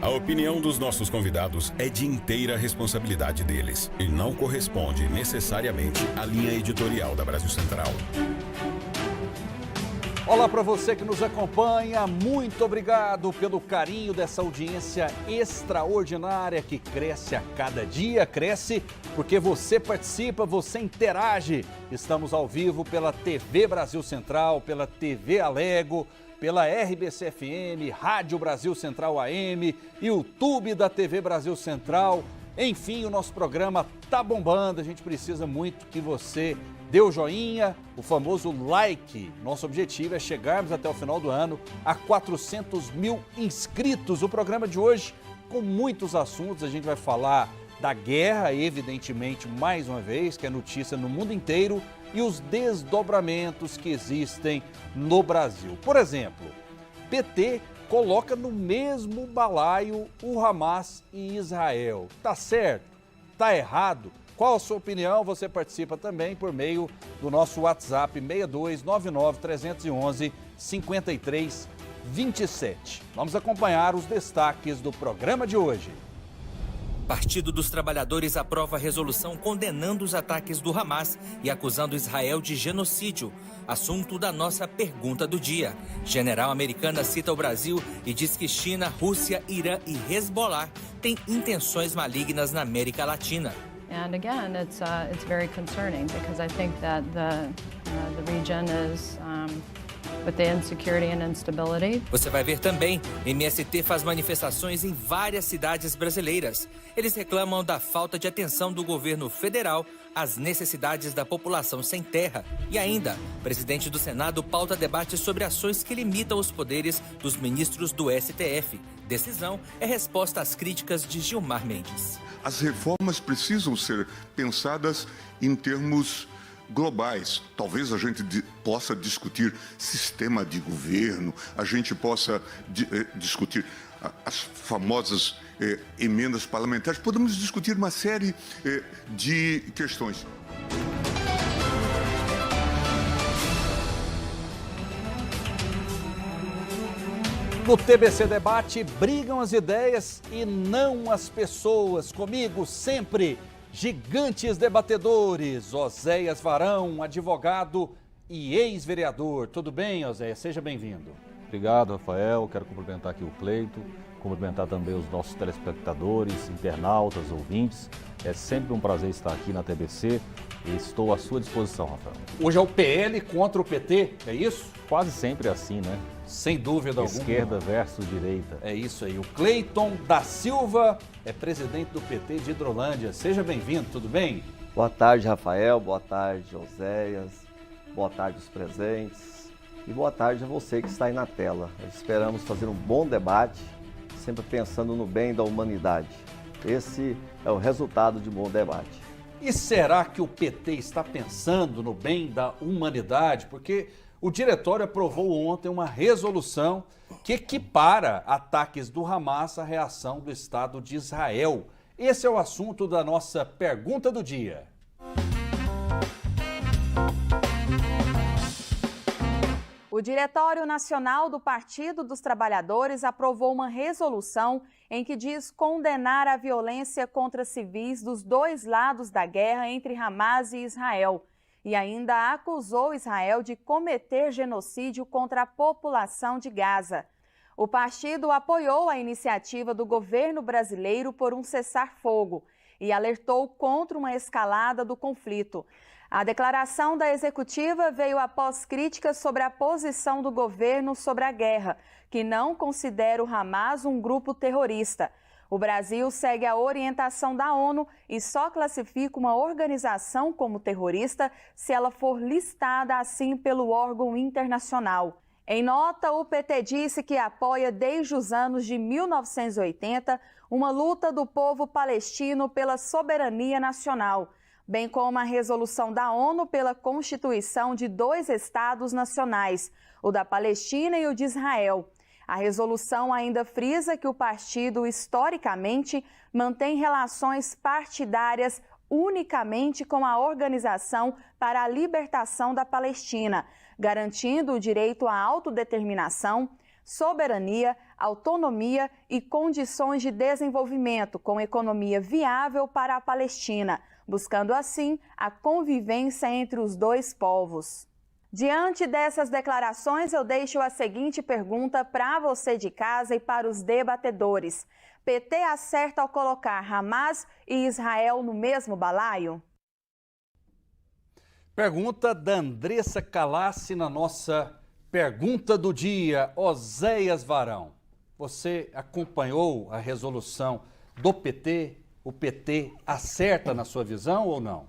A opinião dos nossos convidados é de inteira responsabilidade deles e não corresponde necessariamente à linha editorial da Brasil Central. Olá para você que nos acompanha, muito obrigado pelo carinho dessa audiência extraordinária que cresce a cada dia, cresce porque você participa, você interage. Estamos ao vivo pela TV Brasil Central, pela TV Alego, pela RBC-FM, Rádio Brasil Central AM, YouTube da TV Brasil Central. Enfim, o nosso programa tá bombando, a gente precisa muito que você dê o joinha, o famoso like. Nosso objetivo é chegarmos até o final do ano a 400 mil inscritos. O programa de hoje, com muitos assuntos, a gente vai falar da guerra, evidentemente, mais uma vez, que é notícia no mundo inteiro, e os desdobramentos que existem no Brasil. Por exemplo, PT coloca no mesmo balaio o Hamas e Israel. Tá certo? Tá errado? Qual a sua opinião? Você participa também por meio do nosso WhatsApp 6299-311-5327. Vamos acompanhar os destaques do programa de hoje. Partido dos Trabalhadores aprova a resolução condenando os ataques do Hamas e acusando Israel de genocídio. Assunto da nossa pergunta do dia. General americana cita o Brasil e diz que China, Rússia, Irã e Hezbollah têm intenções malignas na América Latina. And again, it's very concerning because I think that the region is with the insecurity and instability. Você vai ver também, MST faz manifestações em várias cidades brasileiras. Eles reclamam da falta de atenção do governo federal às necessidades da população sem terra. E ainda, o presidente do Senado pauta debate sobre ações que limitam os poderes dos ministros do STF. Decisão é resposta às críticas de Gilmar Mendes. As reformas precisam ser pensadas em termos globais. Talvez a gente possa discutir sistema de governo, a gente possa discutir as famosas emendas parlamentares, podemos discutir uma série de questões. No TBC Debate, brigam as ideias e não as pessoas. Comigo sempre, gigantes debatedores, Oséias Varão, advogado e ex-vereador. Tudo bem, Oséias? Seja bem-vindo. Obrigado, Rafael. Quero cumprimentar aqui o Cleito, cumprimentar também os nossos telespectadores, internautas, ouvintes. É sempre um prazer estar aqui na TBC e estou à sua disposição, Rafael. Hoje é o PL contra o PT, é isso? Quase sempre assim, né? Sem dúvida alguma. Esquerda versus direita. É isso aí. O Cleiton da Silva é presidente do PT de Hidrolândia. Seja bem-vindo, tudo bem? Boa tarde, Rafael. Boa tarde, Oséias. Boa tarde, os presentes. E boa tarde a você que está aí na tela. Nós esperamos fazer um bom debate, sempre pensando no bem da humanidade. Esse é o resultado de um bom debate. E será que o PT está pensando no bem da humanidade? Porque o diretório aprovou ontem uma resolução que equipara ataques do Hamas à reação do Estado de Israel. Esse é o assunto da nossa pergunta do dia. O Diretório Nacional do Partido dos Trabalhadores aprovou uma resolução em que diz condenar a violência contra civis dos dois lados da guerra entre Hamas e Israel. E ainda acusou Israel de cometer genocídio contra a população de Gaza. O partido apoiou a iniciativa do governo brasileiro por um cessar-fogo e alertou contra uma escalada do conflito. A declaração da executiva veio após críticas sobre a posição do governo sobre a guerra, que não considera o Hamas um grupo terrorista. O Brasil segue a orientação da ONU e só classifica uma organização como terrorista se ela for listada assim pelo órgão internacional. Em nota, o PT disse que apoia desde os anos de 1980 uma luta do povo palestino pela soberania nacional, bem como a resolução da ONU pela constituição de dois estados nacionais, o da Palestina e o de Israel. A resolução ainda frisa que o partido, historicamente, mantém relações partidárias unicamente com a Organização para a Libertação da Palestina, garantindo o direito à autodeterminação, soberania, autonomia e condições de desenvolvimento com economia viável para a Palestina, buscando assim a convivência entre os dois povos. Diante dessas declarações, eu deixo a seguinte pergunta para você de casa e para os debatedores. PT acerta ao colocar Hamas e Israel no mesmo balaio? Pergunta da Andressa Calassi na nossa pergunta do dia. Oséias Varão, você acompanhou a resolução do PT? O PT acerta na sua visão ou não?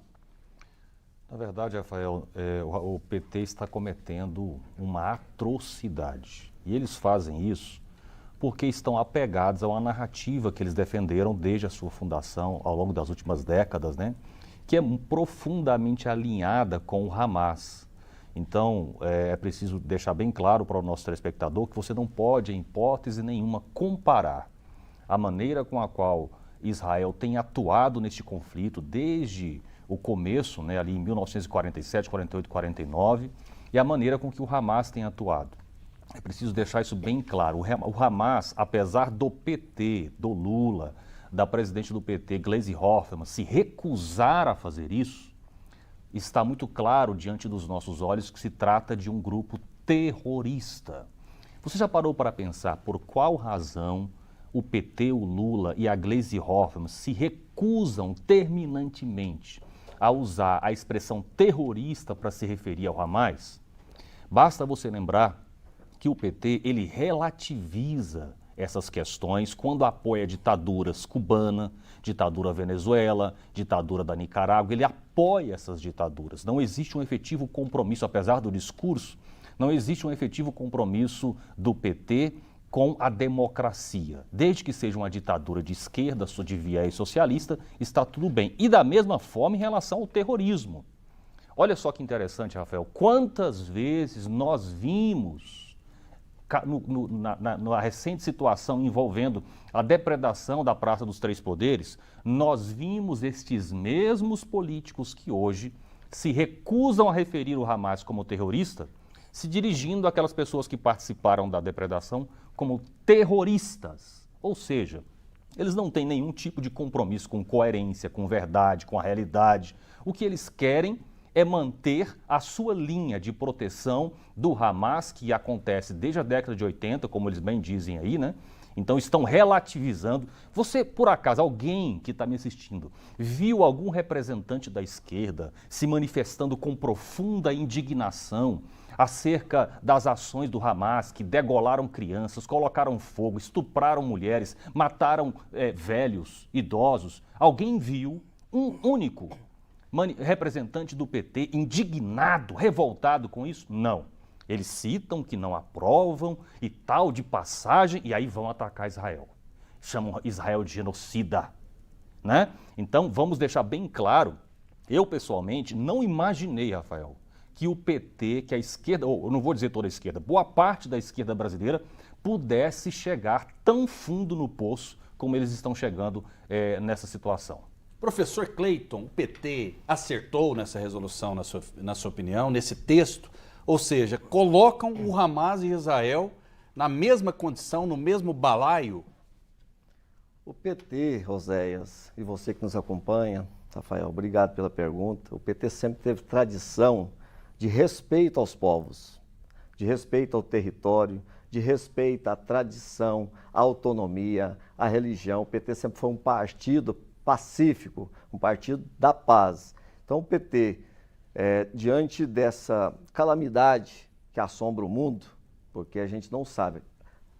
Na verdade, Rafael, o PT está cometendo uma atrocidade. E eles fazem isso porque estão apegados a uma narrativa que eles defenderam desde a sua fundação, ao longo das últimas décadas, né? Que é profundamente alinhada com o Hamas. Então, é preciso deixar bem claro para o nosso telespectador que você não pode, em hipótese nenhuma, comparar a maneira com a qual Israel tem atuado neste conflito desde o começo, né, ali em 1947, 48, 49, e a maneira com que o Hamas tem atuado. É preciso deixar isso bem claro. O Hamas, apesar do PT, do Lula, da presidente do PT, Gleisi Hoffmann, se recusar a fazer isso, está muito claro diante dos nossos olhos que se trata de um grupo terrorista. Você já parou para pensar por qual razão o PT, o Lula e a Gleisi Hoffmann se recusam terminantemente a usar a expressão terrorista para se referir ao Hamas? Basta você lembrar que o PT, ele relativiza essas questões quando apoia ditaduras cubana, ditadura Venezuela, ditadura da Nicarágua, ele apoia essas ditaduras. Não existe um efetivo compromisso, apesar do discurso, não existe um efetivo compromisso do PT com a democracia. Desde que seja uma ditadura de esquerda, de viés socialista, está tudo bem. E da mesma forma em relação ao terrorismo. Olha só que interessante, Rafael, quantas vezes nós vimos na recente situação envolvendo a depredação da Praça dos Três Poderes, nós vimos estes mesmos políticos que hoje se recusam a referir o Hamas como terrorista, se dirigindo àquelas pessoas que participaram da depredação como terroristas. Ou seja, eles não têm nenhum tipo de compromisso com coerência, com verdade, com a realidade. O que eles querem é manter a sua linha de proteção do Hamas, que acontece desde a década de 80, como eles bem dizem aí, né? Então estão relativizando. Você, por acaso, alguém que está me assistindo, viu algum representante da esquerda se manifestando com profunda indignação acerca das ações do Hamas, que degolaram crianças, colocaram fogo, estupraram mulheres, mataram velhos, idosos? Alguém viu um único representante do PT indignado, revoltado com isso? Não. Eles citam que não aprovam e tal de passagem e aí vão atacar Israel. Chamam Israel de genocida, né? Então vamos deixar bem claro, eu pessoalmente não imaginei, Rafael, que o PT, que a esquerda, ou eu não vou dizer toda a esquerda, boa parte da esquerda brasileira pudesse chegar tão fundo no poço como eles estão chegando nessa situação. Professor Cleiton, o PT acertou nessa resolução, na sua opinião, nesse texto? Ou seja, colocam o Hamas e Israel na mesma condição, no mesmo balaio? O PT, Oséias, e você que nos acompanha, Rafael, obrigado pela pergunta. O PT sempre teve tradição de respeito aos povos, de respeito ao território, de respeito à tradição, à autonomia, à religião. O PT sempre foi um partido pacífico, um partido da paz. Então o PT, diante dessa calamidade que assombra o mundo, porque a gente não sabe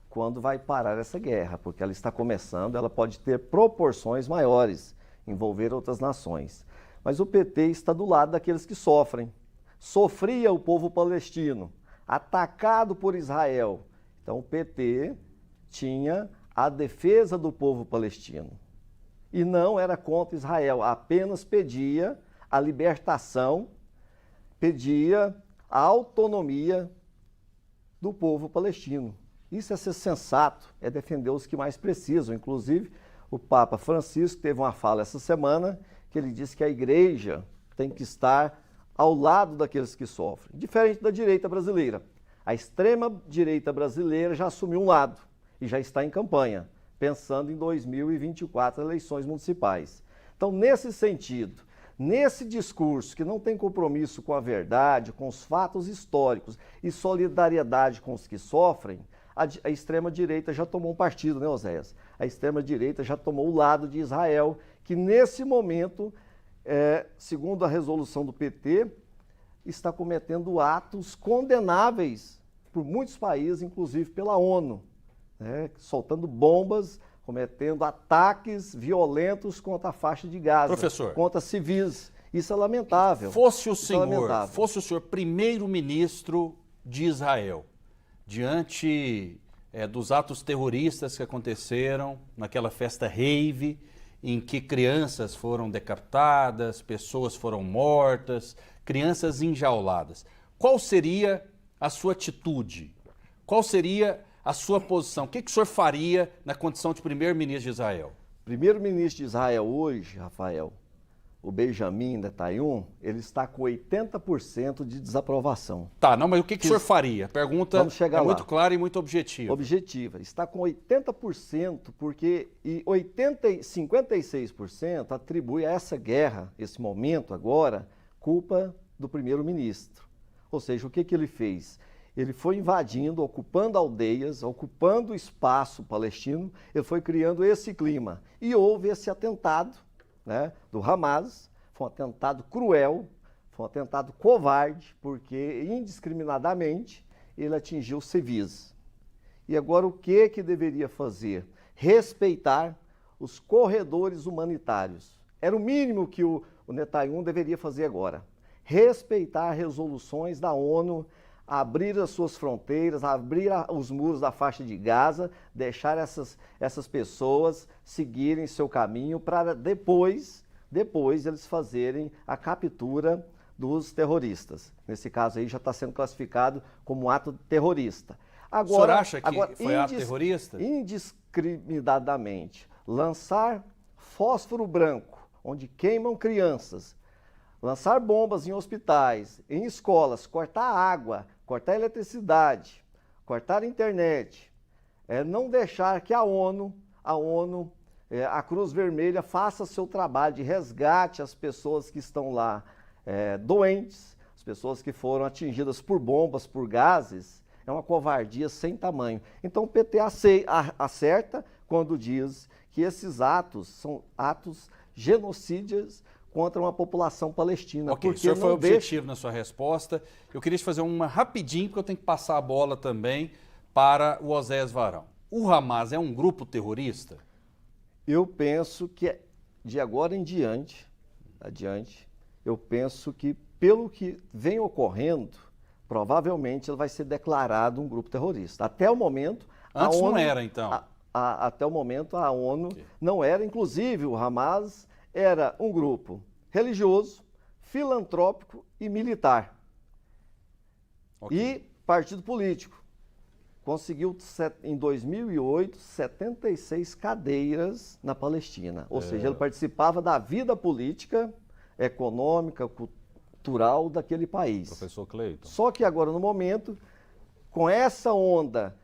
quando vai parar essa guerra, porque ela está começando, ela pode ter proporções maiores, envolver outras nações. Mas o PT está do lado daqueles que sofrem. Sofria o povo palestino, atacado por Israel. Então o PT tinha a defesa do povo palestino. E não era contra Israel, apenas pedia a libertação, pedia a autonomia do povo palestino. Isso é ser sensato, é defender os que mais precisam. Inclusive, o Papa Francisco teve uma fala essa semana que ele disse que a igreja tem que estar ao lado daqueles que sofrem. Diferente da direita brasileira. A extrema-direita brasileira já assumiu um lado. e já está em campanha, pensando em 2024, eleições municipais. Então, nesse sentido, nesse discurso que não tem compromisso com a verdade, com os fatos históricos e solidariedade com os que sofrem, a extrema-direita já tomou um partido, né, Oséias? A extrema-direita já tomou o lado de Israel, que nesse momento, segundo a resolução do PT, está cometendo atos condenáveis por muitos países, inclusive pela ONU, né, soltando bombas, cometendo ataques violentos contra a faixa de Gaza, Professor, contra civis. Isso é lamentável. Fosse o senhor primeiro-ministro de Israel, diante dos atos terroristas que aconteceram naquela festa rave, em que crianças foram decapitadas, pessoas foram mortas, crianças enjauladas, qual seria a sua atitude? Qual seria a sua posição? O que o senhor faria na condição de primeiro-ministro de Israel? Primeiro-ministro de Israel hoje, Rafael, o Benjamin Netanyahu, ele está com 80% de desaprovação. Tá, não, mas o que o senhor faria? A pergunta é muito clara e muito objetiva. Objetiva. Está com 80%, porque 56% atribui a essa guerra, esse momento agora, culpa do primeiro-ministro. Ou seja, o que ele fez? Ele foi invadindo, ocupando aldeias, ocupando o espaço palestino, ele foi criando esse clima. E houve esse atentado, né, do Hamas, foi um atentado cruel, foi um atentado covarde, porque indiscriminadamente ele atingiu civis. E agora o que deveria fazer? Respeitar os corredores humanitários. Era o mínimo que o Netanyahu deveria fazer agora. Respeitar resoluções da ONU, abrir as suas fronteiras, abrir os muros da faixa de Gaza, deixar essas pessoas seguirem seu caminho para depois eles fazerem a captura dos terroristas. Nesse caso aí já está sendo classificado como ato terrorista. Agora, o senhor acha que foi ato terrorista? Indiscriminadamente, lançar fósforo branco, onde queimam crianças, lançar bombas em hospitais, em escolas, cortar água, cortar eletricidade, cortar internet, não deixar que a ONU, a Cruz Vermelha faça seu trabalho de resgate às pessoas que estão lá doentes, as pessoas que foram atingidas por bombas, por gases, é uma covardia sem tamanho. Então o PT acerta quando diz que esses atos são atos genocídios contra uma população palestina. Ok, o senhor foi objetivo na sua resposta. Eu queria te fazer uma rapidinho, porque eu tenho que passar a bola também para o Oséias Varão. O Hamas é um grupo terrorista? Eu penso que de agora em diante, eu penso que pelo que vem ocorrendo, provavelmente ele vai ser declarado um grupo terrorista. Até o momento... Antes a ONU, não era, então? Até o momento a ONU não era, inclusive o Hamas era um grupo religioso, filantrópico e militar. E partido político. Conseguiu, em 2008, 76 cadeiras na Palestina. Ou seja, ele participava da vida política, econômica, cultural daquele país. Professor Cleiton. Só que agora, no momento, com essa onda,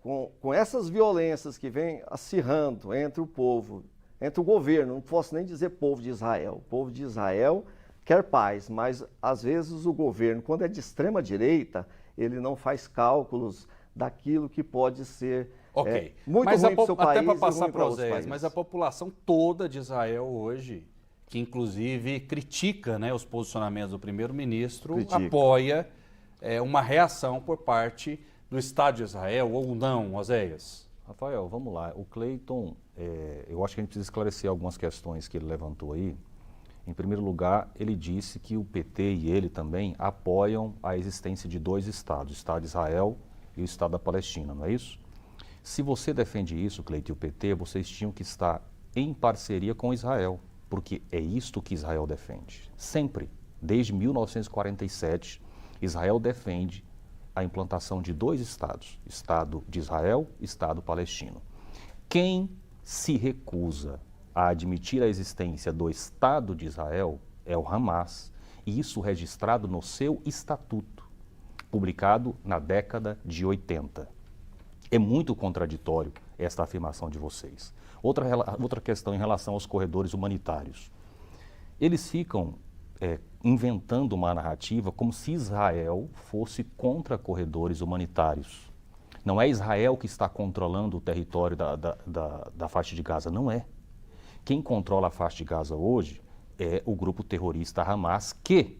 com essas violências que vem acirrando entre o povo, entre o governo, não posso nem dizer povo de Israel. O povo de Israel quer paz, mas às vezes o governo, quando é de extrema direita, ele não faz cálculos daquilo que pode ser muito ruim para o seu país. Até para passar para Oséias, mas a população toda de Israel hoje, que inclusive critica, né, os posicionamentos do primeiro-ministro, apoia uma reação por parte do Estado de Israel ou não, Oséias? Rafael, vamos lá. O Cleiton, eu acho que a gente precisa esclarecer algumas questões que ele levantou aí. Em primeiro lugar, ele disse que o PT e ele também apoiam a existência de dois estados, o Estado de Israel e o Estado da Palestina, não é isso? Se você defende isso, Cleiton, e o PT, vocês tinham que estar em parceria com Israel, porque é isto que Israel defende. Sempre, desde 1947, Israel defende a implantação de dois estados, Estado de Israel e Estado palestino. Quem se recusa a admitir a existência do Estado de Israel é o Hamas, e isso registrado no seu estatuto, publicado na década de 80. É muito contraditório esta afirmação de vocês. Outra questão em relação aos corredores humanitários. Eles ficam inventando uma narrativa como se Israel fosse contra corredores humanitários. Não é Israel que está controlando o território da faixa de Gaza, não é. Quem controla a faixa de Gaza hoje é o grupo terrorista Hamas, que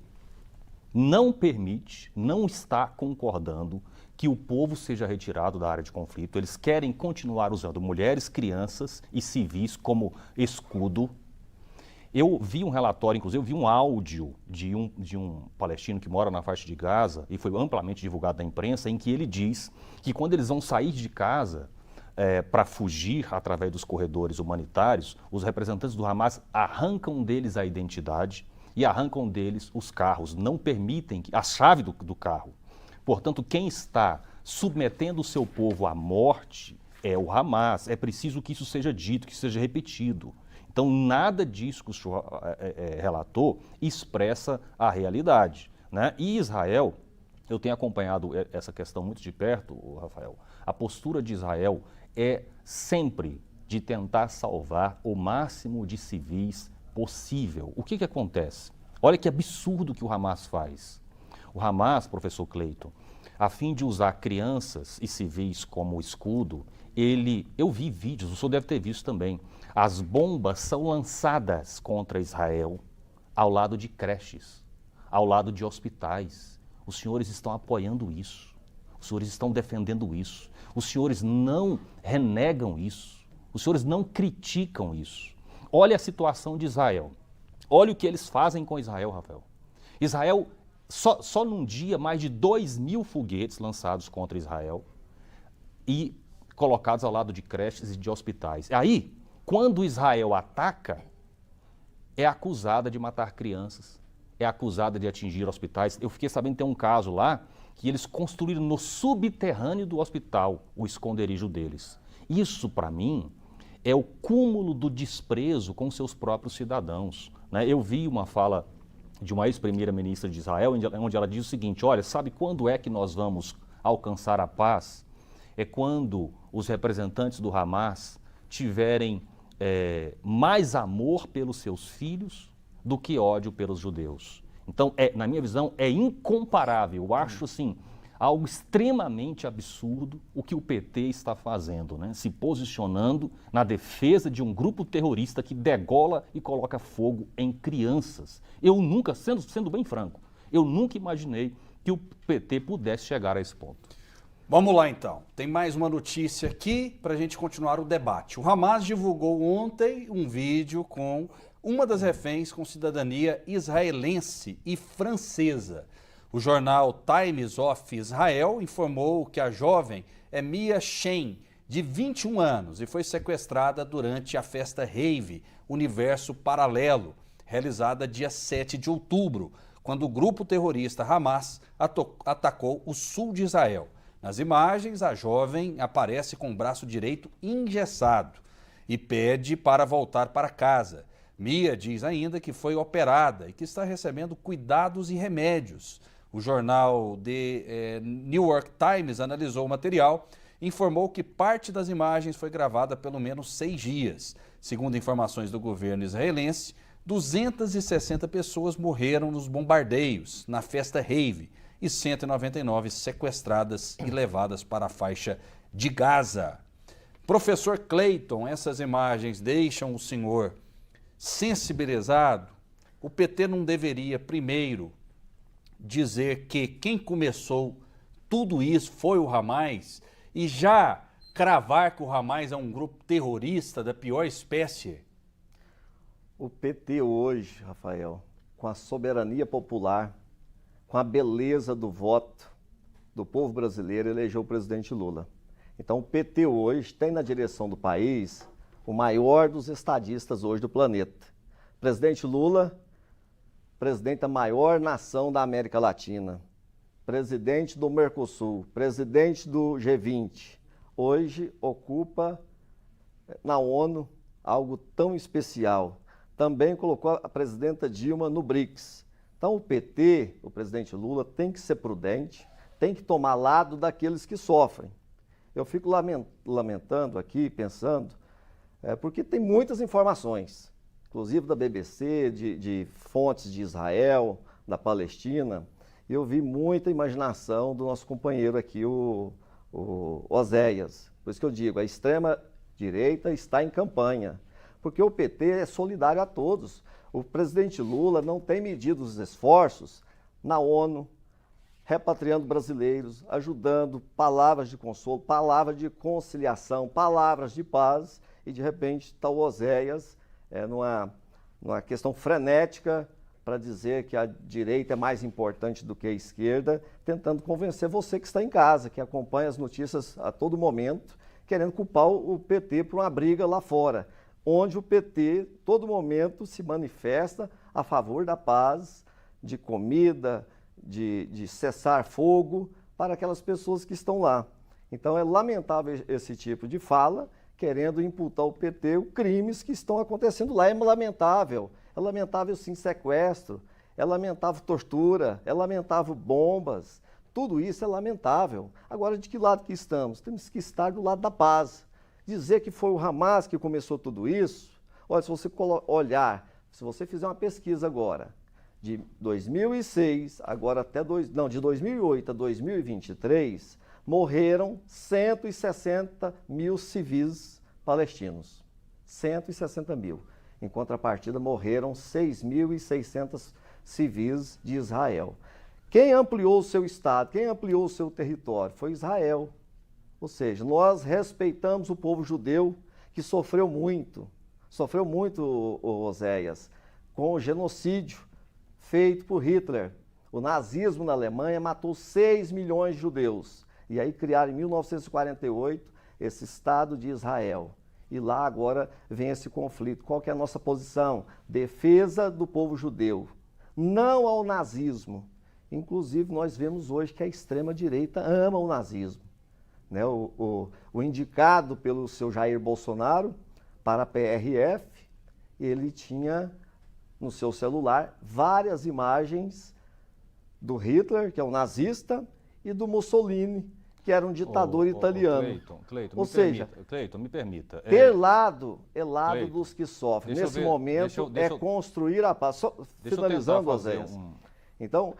não permite, não está concordando que o povo seja retirado da área de conflito. Eles querem continuar usando mulheres, crianças e civis como escudo. Eu vi um relatório, inclusive eu vi um áudio de um palestino que mora na faixa de Gaza, e foi amplamente divulgado na imprensa, em que ele diz que quando eles vão sair de casa para fugir através dos corredores humanitários, os representantes do Hamas arrancam deles a identidade e arrancam deles os carros, não permitem a chave do carro. Portanto, quem está submetendo o seu povo à morte é o Hamas. É preciso que isso seja dito, que seja repetido. Então, nada disso que o senhor relatou expressa a realidade, né? E Israel, eu tenho acompanhado essa questão muito de perto, Rafael. A postura de Israel é sempre de tentar salvar o máximo de civis possível. O que acontece? Olha que absurdo que o Hamas faz. O Hamas, professor Cleiton, a fim de usar crianças e civis como escudo, eu vi vídeos, o senhor deve ter visto também, as bombas são lançadas contra Israel ao lado de creches, ao lado de hospitais. Os senhores estão apoiando isso, os senhores estão defendendo isso, os senhores não renegam isso, os senhores não criticam isso. Olha a situação de Israel, olha o que eles fazem com Israel, Rafael. Israel, só num dia, mais de 2.000 foguetes lançados contra Israel e colocados ao lado de creches e de hospitais. Aí, quando Israel ataca, é acusada de matar crianças, é acusada de atingir hospitais. Eu fiquei sabendo que tem um caso lá que eles construíram no subterrâneo do hospital o esconderijo deles. Isso, para mim, é o cúmulo do desprezo com seus próprios cidadãos, né? Eu vi uma fala de uma ex-primeira-ministra de Israel, onde ela diz o seguinte: olha, sabe quando é que nós vamos alcançar a paz? É quando os representantes do Hamas tiverem mais amor pelos seus filhos do que ódio pelos judeus. Então, na minha visão, é incomparável. Eu acho, assim, algo extremamente absurdo o que o PT está fazendo, né? Se posicionando na defesa de um grupo terrorista que degola e coloca fogo em crianças. Eu nunca, sendo bem franco, eu nunca imaginei que o PT pudesse chegar a esse ponto. Vamos lá então, tem mais uma notícia aqui para a gente continuar o debate. O Hamas divulgou ontem um vídeo com uma das reféns com cidadania israelense e francesa. O jornal Times of Israel informou que a jovem é Mia Shen, de 21 anos, e foi sequestrada durante a festa Rave Universo Paralelo, realizada dia 7 de outubro, quando o grupo terrorista Hamas atacou o sul de Israel. Nas imagens, a jovem aparece com o braço direito engessado e pede para voltar para casa. Mia diz ainda que foi operada e que está recebendo cuidados e remédios. O jornal The New York Times analisou o material e informou que parte das imagens foi gravada há pelo menos 6 dias. Segundo informações do governo israelense, 260 pessoas morreram nos bombardeios na festa Rave e 199 sequestradas e levadas para a faixa de Gaza. Professor Cleiton, essas imagens deixam o senhor sensibilizado? O PT não deveria, primeiro, dizer que quem começou tudo isso foi o Hamas e já cravar que o Hamas é um grupo terrorista da pior espécie? O PT hoje, Rafael, com a soberania popular, com a beleza do voto do povo brasileiro, elegeu o presidente Lula. Então o PT hoje tem na direção do país o maior dos estadistas hoje do planeta. Presidente Lula, presidente da maior nação da América Latina, presidente do Mercosul, presidente do G20, hoje ocupa na ONU algo tão especial. Também colocou a presidenta Dilma no BRICS. Então o PT, o presidente Lula, tem que ser prudente, tem que tomar lado daqueles que sofrem. Eu fico lamentando aqui, pensando, porque tem muitas informações, inclusive da BBC, de fontes de Israel, da Palestina, e eu vi muita imaginação do nosso companheiro aqui, o Oséias. Por isso que eu digo, a extrema-direita está em campanha, porque o PT é solidário a todos. O presidente Lula não tem medido os esforços na ONU, repatriando brasileiros, ajudando, palavras de consolo, palavras de conciliação, palavras de paz, e de repente está o Oséias numa questão frenética para dizer que a direita é mais importante do que a esquerda, tentando convencer você que está em casa, que acompanha as notícias a todo momento, querendo culpar o PT por uma briga lá fora, onde o PT, todo momento, se manifesta a favor da paz, de comida, de cessar fogo para aquelas pessoas que estão lá. Então é lamentável esse tipo de fala, querendo imputar ao PT os crimes que estão acontecendo lá. É lamentável sim sequestro, é lamentável tortura, é lamentável bombas, tudo isso é lamentável. Agora, de que lado que estamos? Temos que estar do lado da paz. Dizer que foi o Hamas que começou tudo isso, olha, se você olhar, se você fizer uma pesquisa agora, de 2006, agora até de 2008 a 2023, morreram 160 mil civis palestinos. 160 mil. Em contrapartida, morreram 6.600 civis de Israel. Quem ampliou o seu estado, quem ampliou o seu território foi Israel. Ou seja, nós respeitamos o povo judeu que sofreu muito, Oséias, com o genocídio feito por Hitler. O nazismo na Alemanha matou 6 milhões de judeus. E aí criaram em 1948 esse Estado de Israel. E lá agora vem esse conflito. Qual que é a nossa posição? Defesa do povo judeu, não ao nazismo. Inclusive nós vemos hoje que a extrema-direita ama o nazismo. Né? O indicado pelo seu Jair Bolsonaro para a PRF, ele tinha no seu celular várias imagens do Hitler, que é um nazista, e do Mussolini, que era um ditador italiano. Cleiton, me permita. Ter lado é lado dos que sofrem. Nesse momento é construir a paz. Finalizando, Oséias. Então,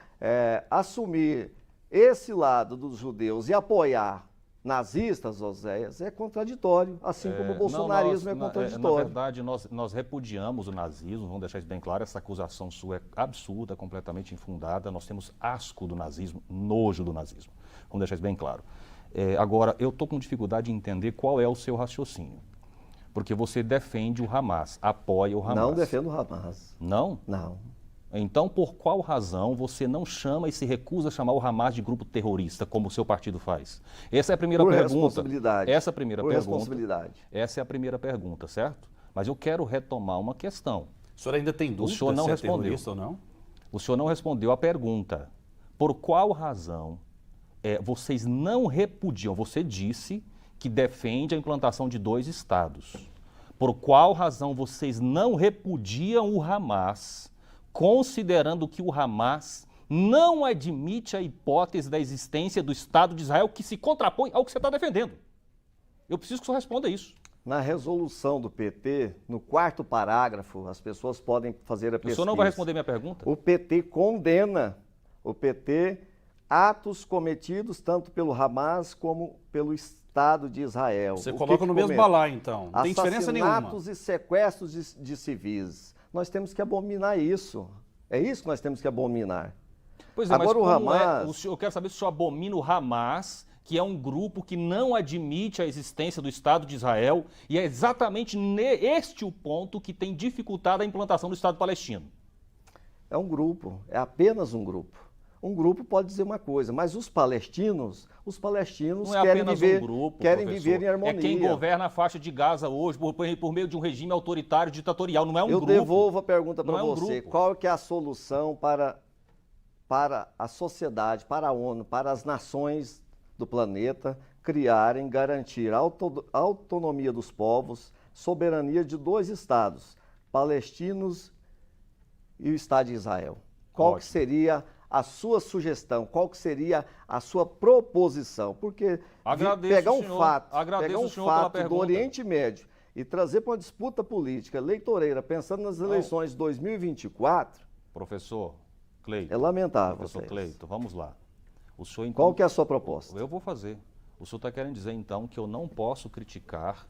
assumir esse lado dos judeus e apoiar nazistas, Oséias, é contraditório, assim como o bolsonarismo é contraditório. Na verdade, nós repudiamos o nazismo, vamos deixar isso bem claro, essa acusação sua é absurda, completamente infundada, nós temos asco do nazismo, nojo do nazismo, vamos deixar isso bem claro. Agora, eu estou com dificuldade de entender qual é o seu raciocínio, porque você defende o Hamas, apoia o Hamas. Não defendo o Hamas. Não? Não. Então, por qual razão você não chama e se recusa a chamar o Hamas de grupo terrorista, como o seu partido faz? Essa é a primeira pergunta. Responsabilidade. Essa é a primeira pergunta. Responsabilidade. Essa é a primeira pergunta, certo? Mas eu quero retomar uma questão. O senhor ainda tem dúvida se é terrorista ou não? O senhor não respondeu a pergunta. Por qual razão vocês não repudiam? Você disse que defende a implantação de 2 estados. Por qual razão vocês não repudiam o Hamas, considerando que o Hamas não admite a hipótese da existência do Estado de Israel, que se contrapõe ao que você está defendendo? Eu preciso que o senhor responda isso. Na resolução do PT, no 4º parágrafo, as pessoas podem fazer a pesquisa. O senhor não vai responder minha pergunta? O PT condena, atos cometidos tanto pelo Hamas como pelo Estado de Israel. Você coloca no mesmo balaio, então. Não tem diferença nenhuma. Assassinatos e sequestros de civis. Nós temos que abominar isso. É isso que nós temos que abominar. Pois é, agora, mas o Hamas... eu quero saber se o senhor abomina o Hamas, que é um grupo que não admite a existência do Estado de Israel, e é exatamente este o ponto que tem dificultado a implantação do Estado palestino. É um grupo, é apenas um grupo. Um grupo pode dizer uma coisa, mas os palestinos querem viver em harmonia. É quem governa a faixa de Gaza hoje por meio de um regime autoritário, ditatorial, não é um grupo. Eu devolvo a pergunta para você. Qual que é a solução para a sociedade, para a ONU, para as nações do planeta garantir a autonomia dos povos, soberania de 2 estados, palestinos e o Estado de Israel? Qual que seria a sua sugestão, qual que seria a sua proposição. Porque pegar um fato do Oriente Médio e trazer para uma disputa política eleitoreira, pensando nas eleições de 2024... Professor Cleiton. É lamentável. Professor Cleiton, vamos lá. O senhor, qual que é a sua proposta? Eu vou fazer. O senhor está querendo dizer, então, que eu não posso criticar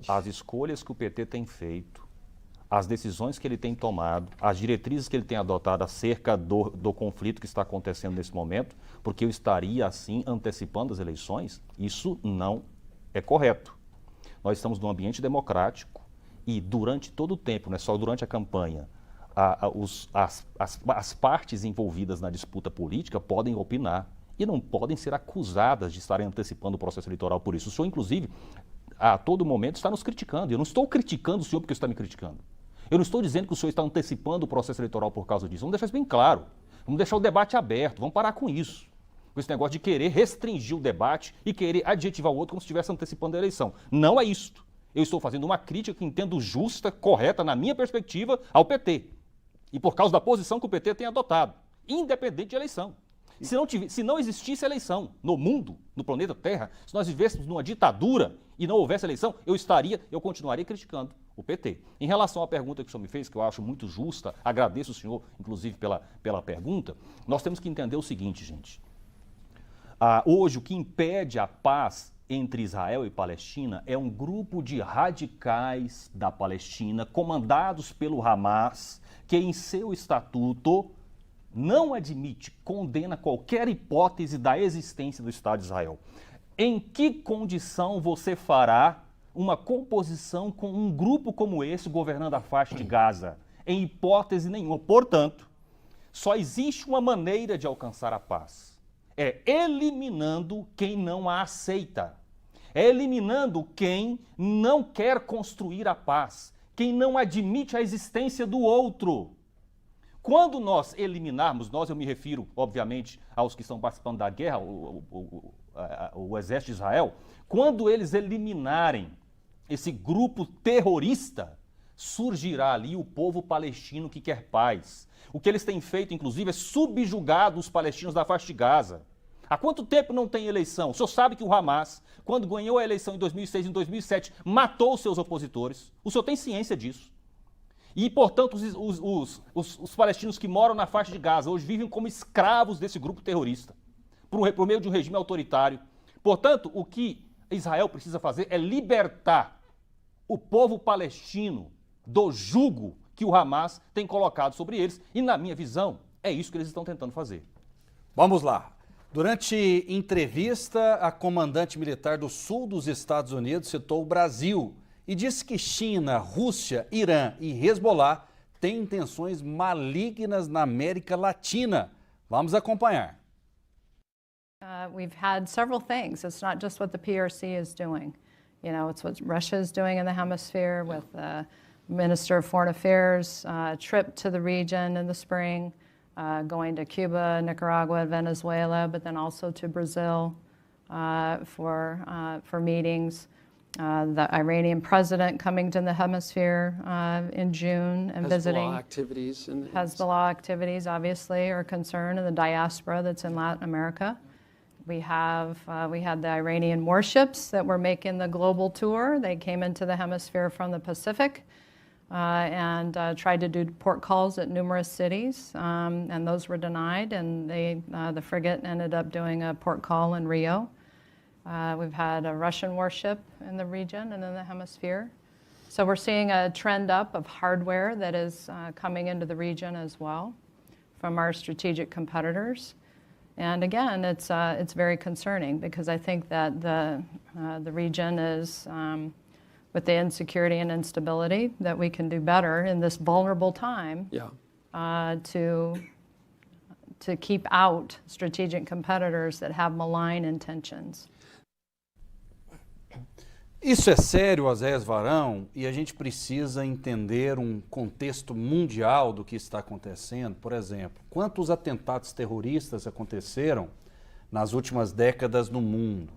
as escolhas que o PT tem feito, as decisões que ele tem tomado, as diretrizes que ele tem adotado acerca do conflito que está acontecendo nesse momento, porque eu estaria, assim, antecipando as eleições? Isso não é correto. Nós estamos num ambiente democrático e durante todo o tempo, não é só durante a campanha, as partes envolvidas na disputa política podem opinar e não podem ser acusadas de estarem antecipando o processo eleitoral por isso. O senhor, inclusive, a todo momento está nos criticando. Eu não estou criticando o senhor porque o senhor está me criticando. Eu não estou dizendo que o senhor está antecipando o processo eleitoral por causa disso. Vamos deixar isso bem claro. Vamos deixar o debate aberto. Vamos parar com isso. Com esse negócio de querer restringir o debate e querer adjetivar o outro como se estivesse antecipando a eleição. Não é isto. Eu estou fazendo uma crítica que entendo justa, correta, na minha perspectiva, ao PT. E por causa da posição que o PT tem adotado, independente de eleição. Se não existisse eleição no mundo, no planeta Terra, se nós vivêssemos numa ditadura e não houvesse eleição, eu continuaria criticando o PT. Em relação à pergunta que o senhor me fez, que eu acho muito justa, agradeço o senhor, inclusive, pela pergunta, nós temos que entender o seguinte, gente. Hoje, o que impede a paz entre Israel e Palestina é um grupo de radicais da Palestina, comandados pelo Hamas, que em seu estatuto não admite, condena qualquer hipótese da existência do Estado de Israel. Em que condição você fará uma composição com um grupo como esse governando a faixa de Gaza? Em hipótese nenhuma. Portanto, só existe uma maneira de alcançar a paz. É eliminando quem não a aceita. É eliminando quem não quer construir a paz, quem não admite a existência do outro. Quando nós eliminarmos, eu me refiro, obviamente, aos que estão participando da guerra, o exército de Israel, quando eles eliminarem esse grupo terrorista, surgirá ali o povo palestino que quer paz. O que eles têm feito, inclusive, é subjugar os palestinos da faixa de Gaza. Há quanto tempo não tem eleição? O senhor sabe que o Hamas, quando ganhou a eleição em 2006 e em 2007, matou os seus opositores. O senhor tem ciência disso. E, portanto, os palestinos que moram na faixa de Gaza hoje vivem como escravos desse grupo terrorista, por meio de um regime autoritário. Portanto, o que Israel precisa fazer é libertar o povo palestino do jugo que o Hamas tem colocado sobre eles. E, na minha visão, é isso que eles estão tentando fazer. Vamos lá. Durante entrevista, a comandante militar do sul dos Estados Unidos citou o Brasil e disse que China, Rússia, Irã e Hezbollah têm intenções malignas na América Latina. Vamos acompanhar. We've had several things. It's not just what the PRC is doing. You know, it's what Russia is doing in the hemisphere with the Minister of Foreign Affairs trip to the region in the spring, going to Cuba, Nicaragua, Venezuela, but then also to Brazil for meetings. The Iranian president coming to the hemisphere in June and visiting. Hezbollah activities, obviously, are a concern in the diaspora that's in Latin America. We had the Iranian warships that were making the global tour. They came into the hemisphere from the Pacific and tried to do port calls at numerous cities, and those were denied, and the frigate ended up doing a port call in Rio. We've had a Russian warship in the region and in the hemisphere. So we're seeing a trend up of hardware that is coming into the region as well from our strategic competitors. And again, it's very concerning because I think that the region is, with the insecurity and instability, that we can do better in this vulnerable time to keep out strategic competitors that have malign intentions. Isso é sério, Oséias Varão, e a gente precisa entender um contexto mundial do que está acontecendo. Por exemplo, quantos atentados terroristas aconteceram nas últimas décadas no mundo?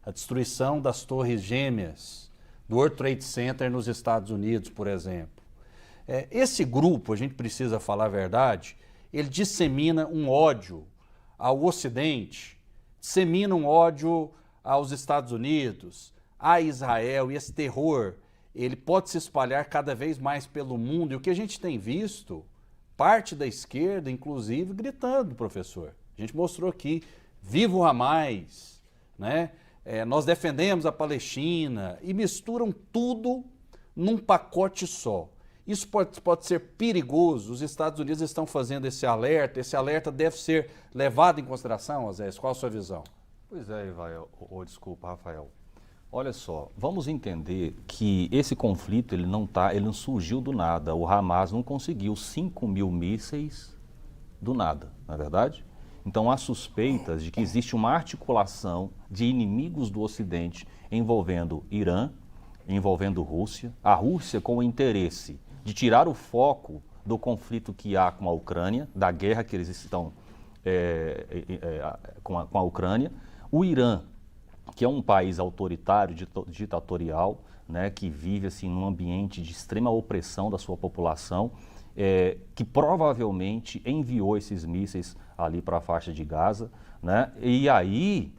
A destruição das Torres Gêmeas, do World Trade Center nos Estados Unidos, por exemplo. Esse grupo, a gente precisa falar a verdade, ele dissemina um ódio ao Ocidente, dissemina um ódio aos Estados Unidos, a Israel, e esse terror, ele pode se espalhar cada vez mais pelo mundo. E o que a gente tem visto, parte da esquerda, inclusive, gritando, professor. A gente mostrou aqui, viva o Hamas, né? Nós defendemos a Palestina, e misturam tudo num pacote só. Isso pode ser perigoso. Os Estados Unidos estão fazendo esse alerta deve ser levado em consideração, Osés? Qual a sua visão? Pois é, desculpa, Rafael. Olha só, vamos entender que esse conflito ele não surgiu do nada. O Hamas não conseguiu 5.000 mísseis do nada, não é verdade? Então há suspeitas de que existe uma articulação de inimigos do Ocidente envolvendo Irã, envolvendo Rússia. A Rússia com o interesse de tirar o foco do conflito que há com a Ucrânia, da guerra que eles estão com a Ucrânia. O Irã, que é um país autoritário, ditatorial, né, que vive assim, num ambiente de extrema opressão da sua população, que provavelmente enviou esses mísseis ali para a faixa de Gaza, né? E aí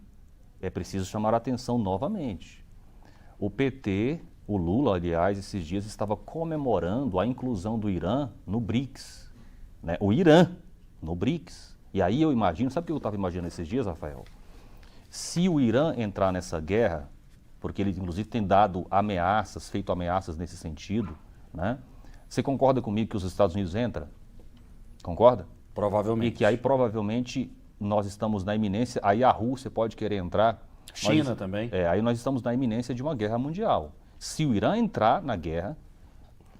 é preciso chamar a atenção novamente. O PT, o Lula, aliás, esses dias estava comemorando a inclusão do Irã no BRICS, né? O Irã no BRICS. E aí eu imagino, sabe o que eu estava imaginando esses dias, Rafael? Se o Irã entrar nessa guerra, porque ele inclusive tem dado ameaças, feito ameaças nesse sentido, né? Você concorda comigo que os Estados Unidos entram? Concorda? Provavelmente. E que aí provavelmente nós estamos na iminência, aí a Rússia pode querer entrar. China também. Aí nós estamos na iminência de uma guerra mundial. Se o Irã entrar na guerra,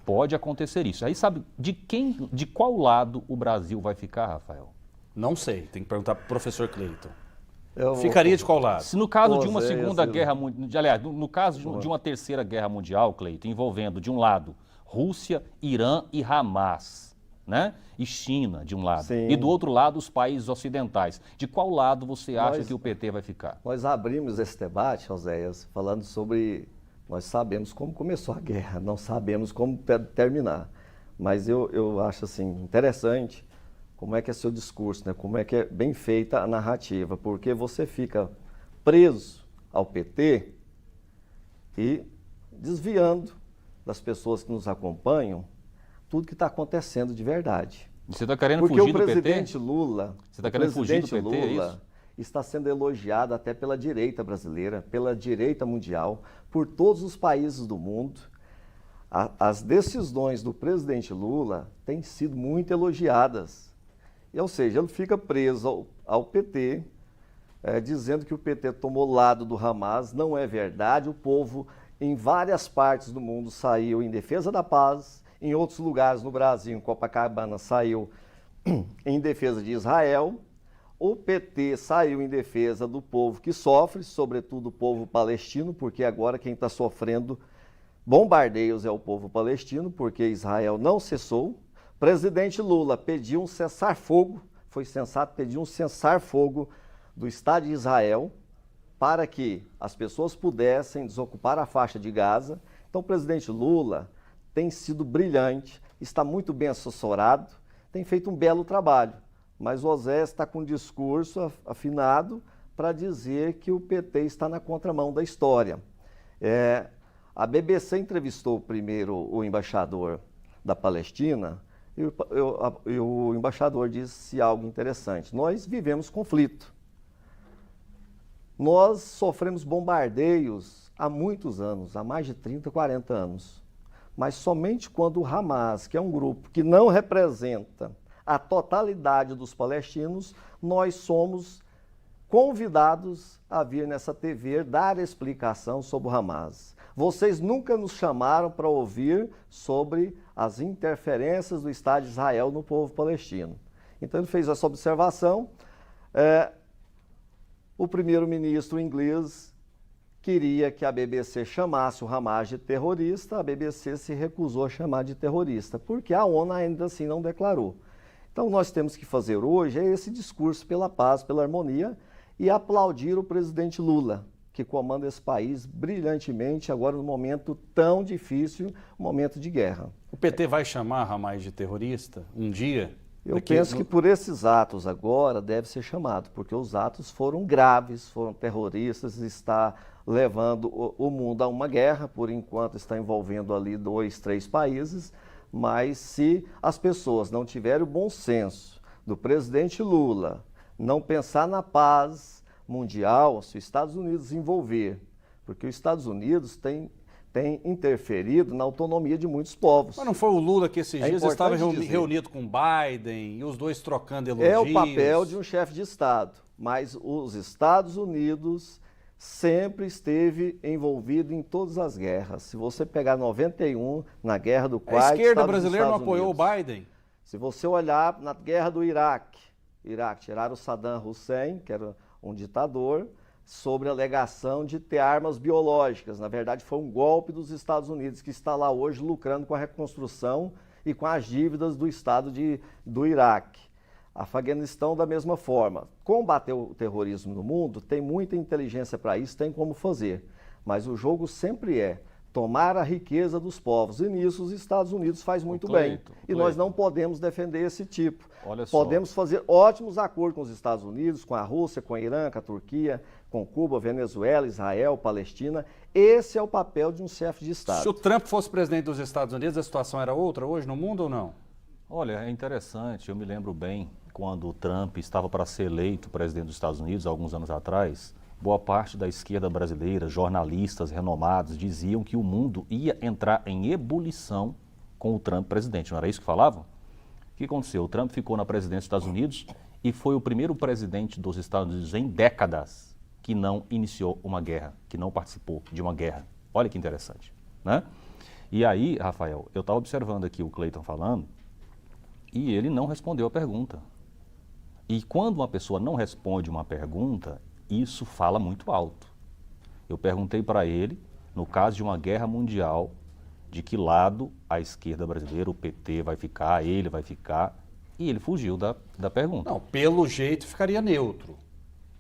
pode acontecer isso. Aí sabe de qual lado o Brasil vai ficar, Rafael? Não sei, tem que perguntar para o professor Cleiton. Ficaria de qual lado? Se no caso de uma segunda guerra mundial, aliás, no caso de uma terceira guerra mundial, Cleiton, envolvendo de um lado Rússia, Irã e Hamas, né? E China de um lado. Sim. E do outro lado os países ocidentais. De qual lado você acha que o PT vai ficar? Nós abrimos esse debate, Oséias, falando sobre... Nós sabemos como começou a guerra, não sabemos como terminar. Mas eu acho assim, interessante como é que é seu discurso, né? Como é que é bem feita a narrativa, porque você fica preso ao PT e desviando das pessoas que nos acompanham tudo que está acontecendo de verdade. Você está querendo porque fugir do PT? Porque o presidente Lula, você está querendo fugir do PT, é isso? Está sendo elogiado até pela direita brasileira, pela direita mundial, por todos os países do mundo. As decisões do presidente Lula têm sido muito elogiadas. Ou seja, ele fica preso ao PT, dizendo que o PT tomou lado do Hamas. Não é verdade. O povo, em várias partes do mundo, saiu em defesa da paz. Em outros lugares no Brasil, em Copacabana, saiu em defesa de Israel. O PT saiu em defesa do povo que sofre, sobretudo o povo palestino, porque agora quem está sofrendo bombardeios é o povo palestino, porque Israel não cessou. O presidente Lula pediu um cessar-fogo, foi sensato, pediu um cessar-fogo do Estado de Israel para que as pessoas pudessem desocupar a faixa de Gaza. Então o presidente Lula tem sido brilhante, está muito bem assessorado, tem feito um belo trabalho. Mas o Osés está com um discurso afinado para dizer que o PT está na contramão da história. A BBC entrevistou primeiro o embaixador da Palestina e o embaixador disse algo interessante. Nós vivemos conflito. Nós sofremos bombardeios há muitos anos, há mais de 30, 40 anos. Mas somente quando o Hamas, que é um grupo que não representa a totalidade dos palestinos, nós somos convidados a vir nessa TV dar explicação sobre o Hamas. Vocês nunca nos chamaram para ouvir sobre as interferências do Estado de Israel no povo palestino. Então ele fez essa observação. O primeiro-ministro inglês queria que a BBC chamasse o Hamas de terrorista, a BBC se recusou a chamar de terrorista, porque a ONU ainda assim não declarou. Então nós temos que fazer hoje esse discurso pela paz, pela harmonia e aplaudir o presidente Lula, que comanda esse país brilhantemente agora num momento tão difícil, um momento de guerra. O PT vai chamar Hamas de terrorista um dia? Eu penso que por esses atos agora deve ser chamado, porque os atos foram graves, foram terroristas, está levando o mundo a uma guerra, por enquanto está envolvendo ali 2, 3 países, mas se as pessoas não tiverem o bom senso do presidente Lula, não pensar na paz mundial, se os Estados Unidos envolver, porque os Estados Unidos tem interferido na autonomia de muitos povos. Mas não foi o Lula que esses dias estava reunido com Biden e os dois trocando elogios? É o papel de um chefe de Estado, mas os Estados Unidos sempre esteve envolvido em todas as guerras. Se você pegar 91, na guerra do Kuwait, a esquerda brasileira não apoiou o Biden? Se você olhar na guerra do Iraque, tiraram o Saddam Hussein, que era um ditador, sobre a alegação de ter armas biológicas. Na verdade, foi um golpe dos Estados Unidos que está lá hoje lucrando com a reconstrução e com as dívidas do Estado do Iraque. Afeganistão, da mesma forma. Combater o terrorismo no mundo, tem muita inteligência para isso, tem como fazer. Mas o jogo sempre é tomar a riqueza dos povos. E nisso os Estados Unidos faz muito bem. E nós não podemos defender esse tipo. Podemos fazer ótimos acordos com os Estados Unidos, com a Rússia, com a Irã, com a Turquia, com Cuba, Venezuela, Israel, Palestina. Esse é o papel de um chefe de Estado. Se o Trump fosse presidente dos Estados Unidos, a situação era outra hoje no mundo ou não? Olha, é interessante, eu me lembro bem, quando o Trump estava para ser eleito presidente dos Estados Unidos, alguns anos atrás, boa parte da esquerda brasileira, jornalistas renomados, diziam que o mundo ia entrar em ebulição com o Trump presidente. Não era isso que falavam? O que aconteceu? O Trump ficou na presidência dos Estados Unidos e foi o primeiro presidente dos Estados Unidos em décadas que não iniciou uma guerra, que não participou de uma guerra. Olha que interessante, né? E aí, Rafael, eu estava observando aqui o Cleiton falando e ele não respondeu a pergunta. E quando uma pessoa não responde uma pergunta, isso fala muito alto. Eu perguntei para ele, no caso de uma guerra mundial, de que lado a esquerda brasileira, o PT, vai ficar, ele vai ficar, e ele fugiu da pergunta. Não, pelo jeito ficaria neutro.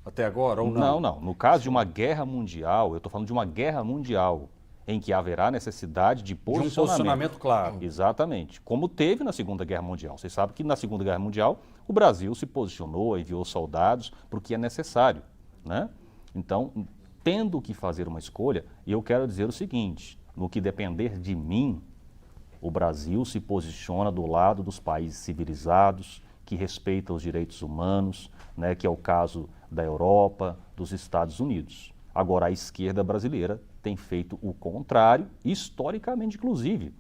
Até agora, ou não? Não. No caso de uma guerra mundial, eu estou falando de uma guerra mundial, em que haverá necessidade de posicionamento. De um posicionamento claro. Exatamente. Como teve na Segunda Guerra Mundial. Vocês sabem que na Segunda Guerra Mundial, o Brasil se posicionou, enviou soldados, porque é necessário, né? Então, tendo que fazer uma escolha, e eu quero dizer o seguinte, no que depender de mim, o Brasil se posiciona do lado dos países civilizados, que respeitam os direitos humanos, né, que é o caso da Europa, dos Estados Unidos. Agora, a esquerda brasileira tem feito o contrário, historicamente, inclusive.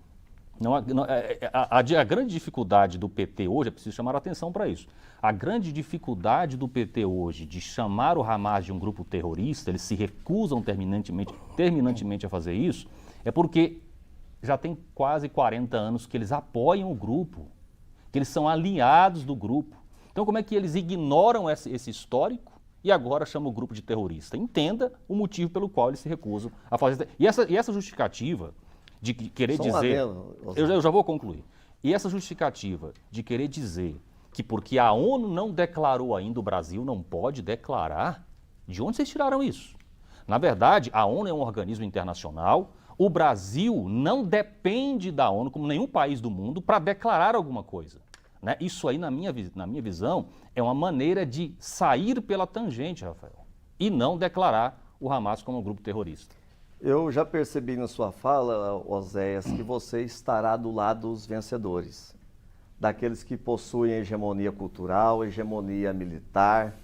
A grande dificuldade do PT hoje, é preciso chamar a atenção para isso, a grande dificuldade do PT hoje de chamar o Hamas de um grupo terrorista, eles se recusam terminantemente a fazer isso, é porque já tem quase 40 anos que eles apoiam o grupo, que eles são aliados do grupo. Então, como é que eles ignoram esse histórico e agora chamam o grupo de terrorista? Entenda o motivo pelo qual eles se recusam a fazer. E essa justificativa de querer dizer... Eu já vou concluir. E essa justificativa de querer dizer que porque a ONU não declarou ainda, o Brasil não pode declarar, de onde vocês tiraram isso? Na verdade, a ONU é um organismo internacional, o Brasil não depende da ONU, como nenhum país do mundo, para declarar alguma coisa. Né? Isso aí, na minha visão, é uma maneira de sair pela tangente, Rafael, e não declarar o Hamas como um grupo terrorista. Eu já percebi na sua fala, Oséias, que você estará do lado dos vencedores, daqueles que possuem hegemonia cultural, hegemonia militar,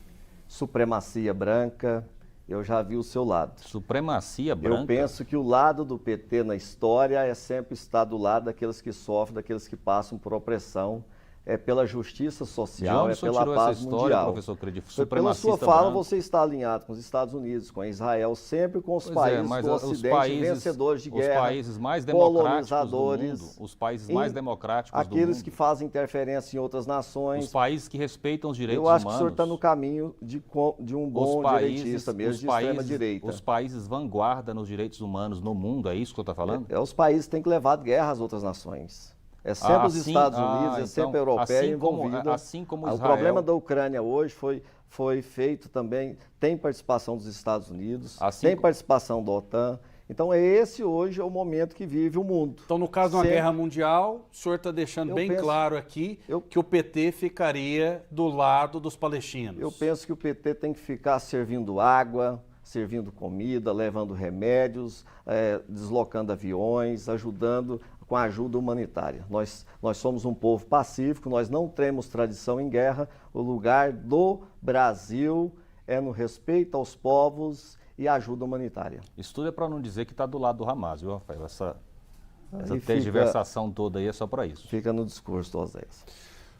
supremacia branca. Eu já vi o seu lado. Supremacia branca? Eu penso que o lado do PT na história é sempre estar do lado daqueles que sofrem, daqueles que passam por opressão, é pela justiça social, é pela paz mundial. Professor Credivo? Pela sua fala, você está alinhado com os Estados Unidos, com Israel, sempre com os países do Ocidente, vencedores de guerra, os países mais democráticos colonizadores, do mundo, os países mais democráticos do mundo, aqueles que fazem interferência em outras nações, os países que respeitam os direitos humanos. Eu acho que o senhor está no caminho de um bom direitista mesmo, de extrema direita. Os países vanguarda nos direitos humanos no mundo, é isso que o senhor está falando? Os países têm que levar guerra às outras nações. É sempre os Estados Unidos, é sempre a europeia envolvida. Assim como Israel. O problema da Ucrânia hoje foi feito também, tem participação dos Estados Unidos, tem participação da OTAN. Então esse hoje é o momento que vive o mundo. Então, no caso de uma guerra mundial, o senhor está deixando bem claro aqui que o PT ficaria do lado dos palestinos. Eu penso que o PT tem que ficar servindo água, servindo comida, levando remédios, deslocando aviões, ajudando com a ajuda humanitária. Nós somos um povo pacífico, nós não temos tradição em guerra. O lugar do Brasil é no respeito aos povos e ajuda humanitária. Isso tudo é para não dizer que está do lado do Hamas, viu, Rafael? Essa tergiversação toda aí é só para isso. Fica no discurso do Oséias.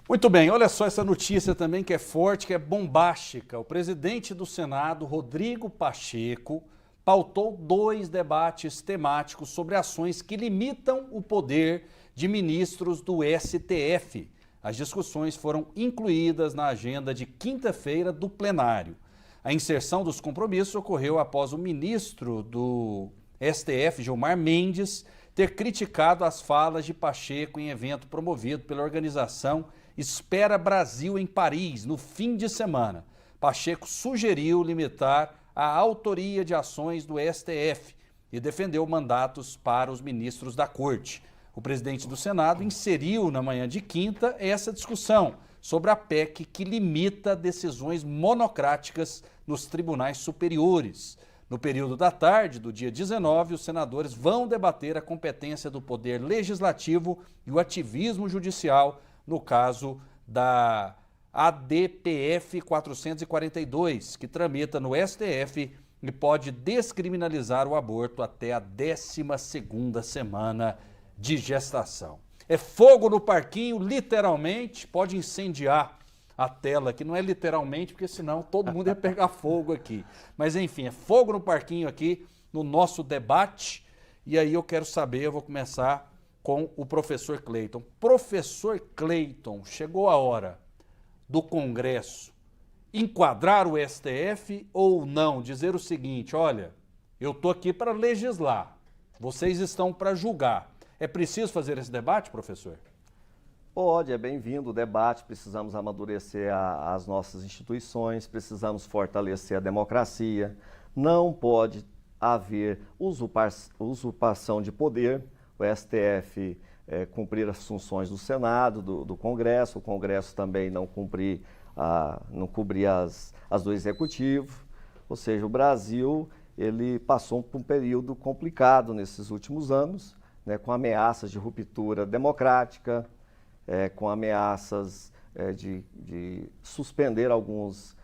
Muito bem, olha só essa notícia também que é forte, que é bombástica. O presidente do Senado, Rodrigo Pacheco, pautou 2 debates temáticos sobre ações que limitam o poder de ministros do STF. As discussões foram incluídas na agenda de quinta-feira do plenário. A inserção dos compromissos ocorreu após o ministro do STF, Gilmar Mendes, ter criticado as falas de Pacheco em evento promovido pela organização Espera Brasil em Paris, no fim de semana. Pacheco sugeriu limitar a autoria de ações do STF e defendeu mandatos para os ministros da Corte. O presidente do Senado inseriu na manhã de quinta essa discussão sobre a PEC que limita decisões monocráticas nos tribunais superiores. No período da tarde do dia 19, os senadores vão debater a competência do Poder Legislativo e o ativismo judicial no caso da ADPF 442, que tramita no STF e pode descriminalizar o aborto até a 12ª semana de gestação. É fogo no parquinho, literalmente, pode incendiar a tela, que não é literalmente, porque senão todo mundo ia pegar fogo aqui. Mas enfim, é fogo no parquinho aqui no nosso debate. E aí eu quero saber, eu vou começar com o professor Cleiton. Professor Cleiton, chegou a hora do Congresso enquadrar o STF ou não? Dizer o seguinte, olha, eu estou aqui para legislar, vocês estão para julgar. É preciso fazer esse debate, professor? Pode, é bem-vindo o debate, precisamos amadurecer as nossas instituições, precisamos fortalecer a democracia, não pode haver usurpação de poder, o STF cumprir as funções do Senado, do Congresso, o Congresso também não cobrir as do Executivo, ou seja, o Brasil ele passou por um período complicado nesses últimos anos, né, com ameaças de ruptura democrática, com ameaças de suspender alguns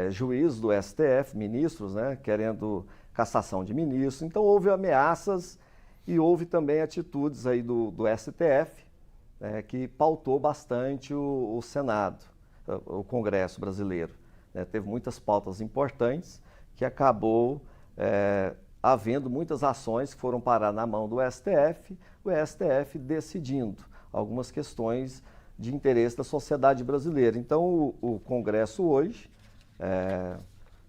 juízes do STF, ministros, né, querendo cassação de ministros. Então houve ameaças e houve também atitudes aí do STF, que pautou bastante o Senado, o Congresso brasileiro. Teve muitas pautas importantes que acabou havendo muitas ações que foram parar na mão do STF, o STF decidindo algumas questões de interesse da sociedade brasileira. Então o Congresso hoje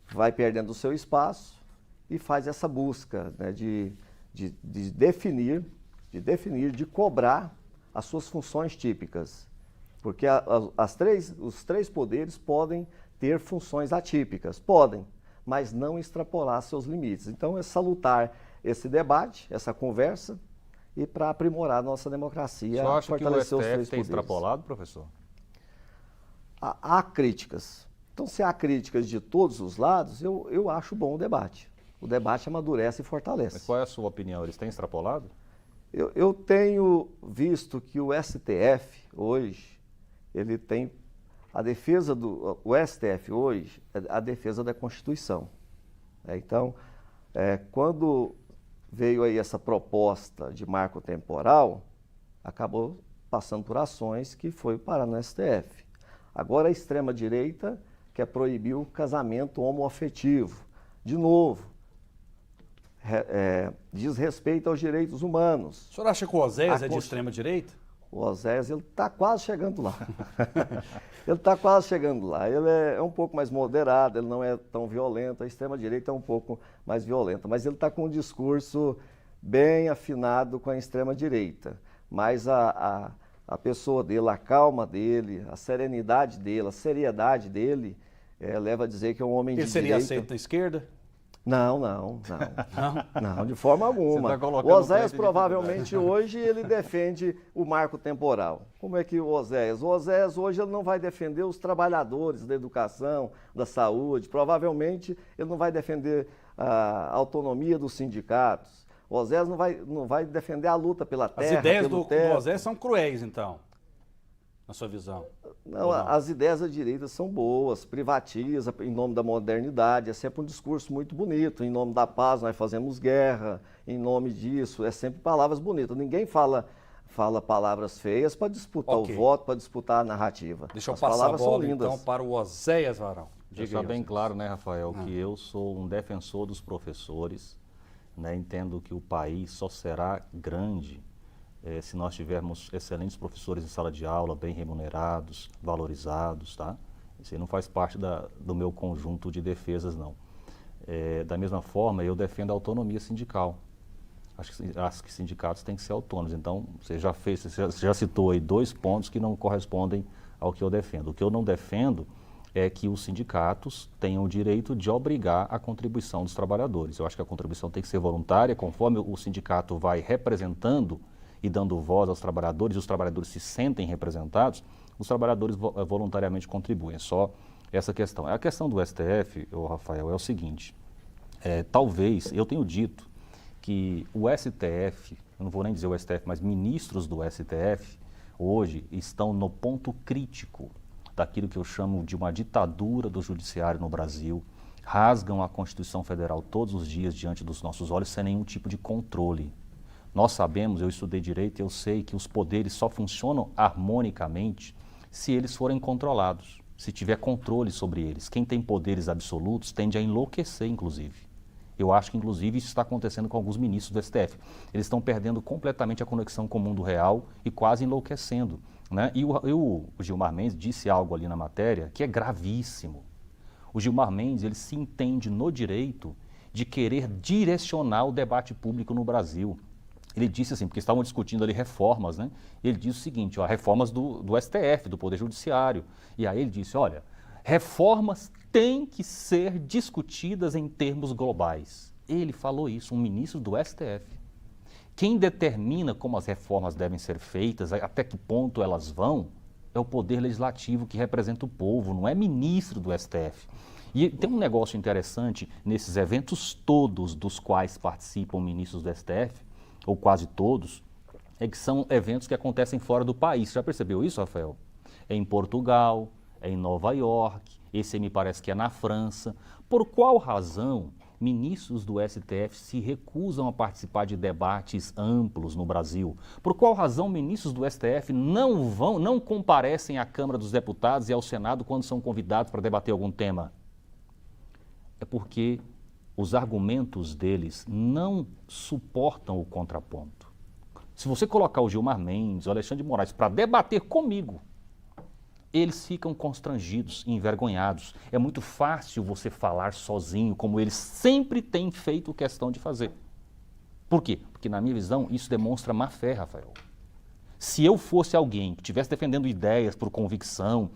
vai perdendo o seu espaço e faz essa busca, né, de definir, de cobrar as suas funções típicas. Porque os 3 poderes podem ter funções atípicas, podem, mas não extrapolar seus limites. Então é salutar esse debate, essa conversa, e para aprimorar a nossa democracia, fortalecer os 3 poderes. Você acha que o STF tem extrapolado, professor? Há críticas. Então, se há críticas de todos os lados, eu acho bom o debate. O debate amadurece e fortalece. Mas qual é a sua opinião? Eles têm extrapolado? Eu tenho visto que o STF hoje, ele tem a defesa o STF hoje é a defesa da Constituição. Então, quando veio aí essa proposta de marco temporal, acabou passando por ações que foi parar no STF. Agora a extrema-direita quer proibir o casamento homoafetivo. De novo, diz respeito aos direitos humanos. O senhor acha que o Oséias é de extrema-direita? O Oséias, ele está quase chegando lá. Ele está quase chegando lá. Ele é um pouco mais moderado, ele não é tão violento. A extrema-direita é um pouco mais violenta, mas ele está com um discurso bem afinado com a extrema-direita. Mas a pessoa dele, a calma dele, a serenidade dele, a seriedade dele, leva a dizer que é um homem de direita. Ele seria aceito na esquerda? Não, de forma alguma. O Oséias provavelmente hoje ele defende o marco temporal. Como é que o Oséias? O Oséias hoje ele não vai defender os trabalhadores da educação, da saúde, provavelmente ele não vai defender a autonomia dos sindicatos. O Oséias não vai defender a luta pela terra. As ideias do Oséias são cruéis, então, na sua visão? Não, as ideias da direita são boas, privatiza em nome da modernidade, é sempre um discurso muito bonito, em nome da paz nós fazemos guerra, em nome disso, é sempre palavras bonitas. Ninguém fala palavras feias para disputar o voto, para disputar a narrativa. Deixa eu passar a bola então para o Oséias Varão. Deixa bem claro, né, Rafael, que eu sou um defensor dos professores, né, entendo que o país só será grande se nós tivermos excelentes professores em sala de aula, bem remunerados, valorizados, tá? Isso aí não faz parte do meu conjunto de defesas, não. Da mesma forma, eu defendo a autonomia sindical. Acho que sindicatos têm que ser autônomos. Então, você já citou aí 2 pontos que não correspondem ao que eu defendo. O que eu não defendo é que os sindicatos tenham o direito de obrigar a contribuição dos trabalhadores. Eu acho que a contribuição tem que ser voluntária, conforme o sindicato vai representando e dando voz aos trabalhadores, e os trabalhadores se sentem representados, os trabalhadores voluntariamente contribuem. É só essa questão. A questão do STF, Rafael, é o seguinte, talvez, eu tenho dito que o STF, eu não vou nem dizer o STF, mas ministros do STF, hoje estão no ponto crítico daquilo que eu chamo de uma ditadura do judiciário no Brasil, rasgam a Constituição Federal todos os dias diante dos nossos olhos sem nenhum tipo de controle. Nós sabemos, eu estudei direito, eu sei que os poderes só funcionam harmonicamente se eles forem controlados, se tiver controle sobre eles. Quem tem poderes absolutos tende a enlouquecer, inclusive. Eu acho que, inclusive, isso está acontecendo com alguns ministros do STF. Eles estão perdendo completamente a conexão com o mundo real e quase enlouquecendo, né? E o Gilmar Mendes disse algo ali na matéria que é gravíssimo. O Gilmar Mendes, ele se entende no direito de querer direcionar o debate público no Brasil. Ele disse assim, porque estavam discutindo ali reformas, né? Ele disse o seguinte, reformas do STF, do Poder Judiciário. E aí ele disse, olha, reformas têm que ser discutidas em termos globais. Ele falou isso, um ministro do STF. Quem determina como as reformas devem ser feitas, até que ponto elas vão, é o Poder Legislativo que representa o povo, não é ministro do STF. E tem um negócio interessante nesses eventos todos dos quais participam ministros do STF, ou quase todos, é que são eventos que acontecem fora do país. Você já percebeu isso, Rafael? É em Portugal, é em Nova York, esse me parece que é na França. Por qual razão ministros do STF se recusam a participar de debates amplos no Brasil? Por qual razão ministros do STF não comparecem à Câmara dos Deputados e ao Senado quando são convidados para debater algum tema? É porque os argumentos deles não suportam o contraponto. Se você colocar o Gilmar Mendes, o Alexandre de Moraes para debater comigo, eles ficam constrangidos e envergonhados. É muito fácil você falar sozinho, como eles sempre têm feito questão de fazer. Por quê? Porque, na minha visão, isso demonstra má fé, Rafael. Se eu fosse alguém que estivesse defendendo ideias por convicção,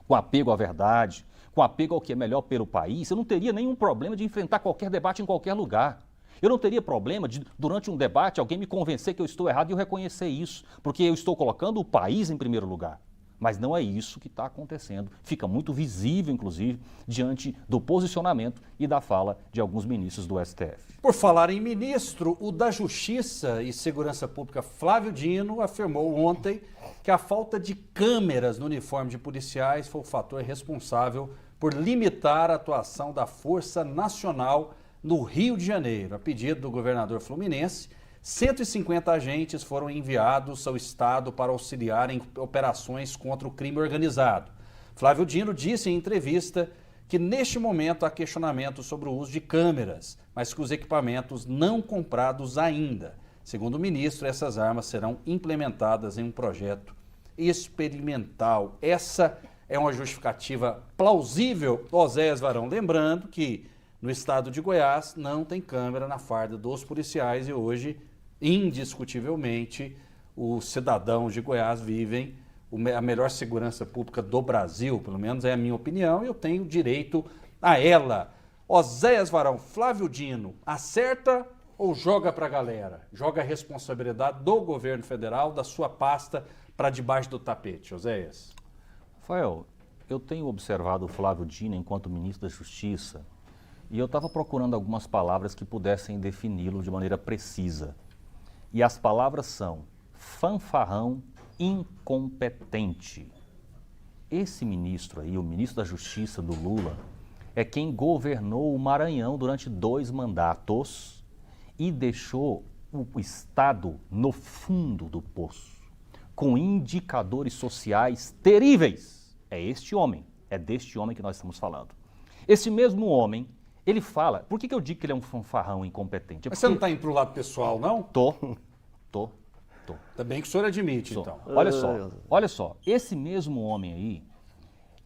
com apego à verdade, com apego ao que é melhor pelo país, eu não teria nenhum problema de enfrentar qualquer debate em qualquer lugar. Eu não teria problema de, durante um debate, alguém me convencer que eu estou errado e eu reconhecer isso, porque eu estou colocando o país em primeiro lugar. Mas não é isso que está acontecendo. Fica muito visível, inclusive, diante do posicionamento e da fala de alguns ministros do STF. Por falar em ministro, o da Justiça e Segurança Pública, Flávio Dino, afirmou ontem que a falta de câmeras no uniforme de policiais foi o fator responsável por limitar a atuação da Força Nacional no Rio de Janeiro. A pedido do governador fluminense, 150 agentes foram enviados ao estado para auxiliar em operações contra o crime organizado. Flávio Dino disse em entrevista que neste momento há questionamento sobre o uso de câmeras, mas que os equipamentos não comprados ainda. Segundo o ministro, essas armas serão implementadas em um projeto experimental. Essa é uma justificativa plausível, Oséias Varão. Lembrando que no estado de Goiás não tem câmera na farda dos policiais e hoje, indiscutivelmente, os cidadãos de Goiás vivem a melhor segurança pública do Brasil, pelo menos é a minha opinião, e eu tenho direito a ela. Oséias Varão, Flávio Dino, acerta ou joga para a galera? Joga a responsabilidade do governo federal, da sua pasta, para debaixo do tapete, Oséias? Rafael, eu tenho observado o Flávio Dino enquanto ministro da Justiça e eu estava procurando algumas palavras que pudessem defini-lo de maneira precisa. E as palavras são fanfarrão, incompetente. Esse ministro aí, o ministro da Justiça do Lula, é quem governou o Maranhão durante 2 mandatos e deixou o Estado no fundo do poço, com indicadores sociais terríveis. É este homem, é deste homem que nós estamos falando. Esse mesmo homem, ele fala... Por que eu digo que ele é um fanfarrão incompetente? Mas você não está indo para o lado pessoal, não? Tô. Também que o senhor admite, então. Olha só, esse mesmo homem aí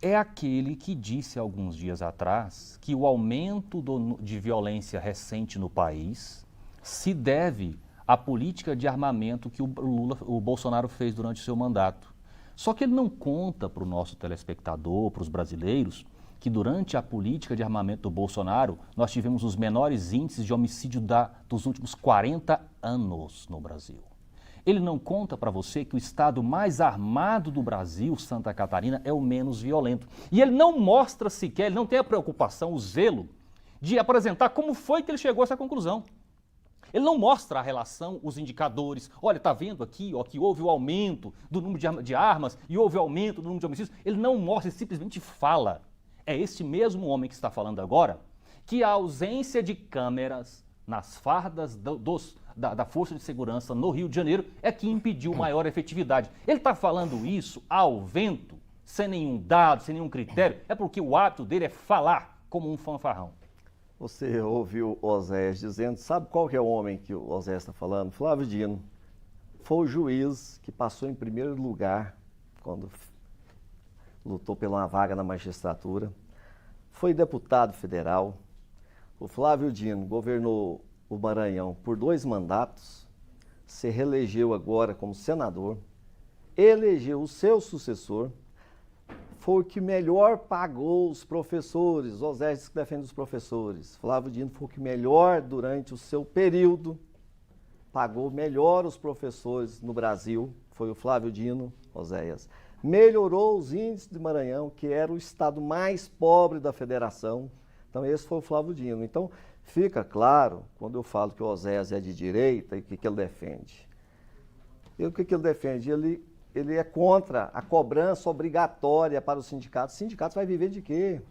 é aquele que disse alguns dias atrás que o aumento de violência recente no país se deve à política de armamento que o Bolsonaro fez durante o seu mandato. Só que ele não conta para o nosso telespectador, para os brasileiros, que durante a política de armamento do Bolsonaro, nós tivemos os menores índices de homicídio dos últimos 40 anos no Brasil. Ele não conta para você que o estado mais armado do Brasil, Santa Catarina, é o menos violento. E ele não mostra sequer, ele não tem a preocupação, o zelo, de apresentar como foi que ele chegou a essa conclusão. Ele não mostra a relação, os indicadores. Olha, está vendo aqui ó, que houve o aumento do número de armas e houve o aumento do número de homicídios. Ele não mostra, ele simplesmente fala. É esse mesmo homem que está falando agora que a ausência de câmeras nas fardas da Força de Segurança no Rio de Janeiro é que impediu maior efetividade. Ele está falando isso ao vento, sem nenhum dado, sem nenhum critério, é porque o hábito dele é falar como um fanfarrão. Você ouviu o Oséias dizendo, sabe qual que é o homem que o Oséias está falando? Flávio Dino. Foi o juiz que passou em primeiro lugar quando lutou pela vaga na magistratura. Foi deputado federal. O Flávio Dino governou o Maranhão por 2 mandatos, se reelegeu agora como senador, elegeu o seu sucessor, foi o que melhor pagou os professores. Oséias diz que defende os professores. Flávio Dino foi o que melhor, durante o seu período, pagou melhor os professores no Brasil. Foi o Flávio Dino, Oséias. Melhorou os índices de Maranhão, que era o estado mais pobre da federação. Então, esse foi o Flávio Dino. Então, fica claro, quando eu falo que o Oséias é de direita, e o que ele defende. E o que ele defende? Ele é contra a cobrança obrigatória para os sindicatos. O sindicato vai viver de quê?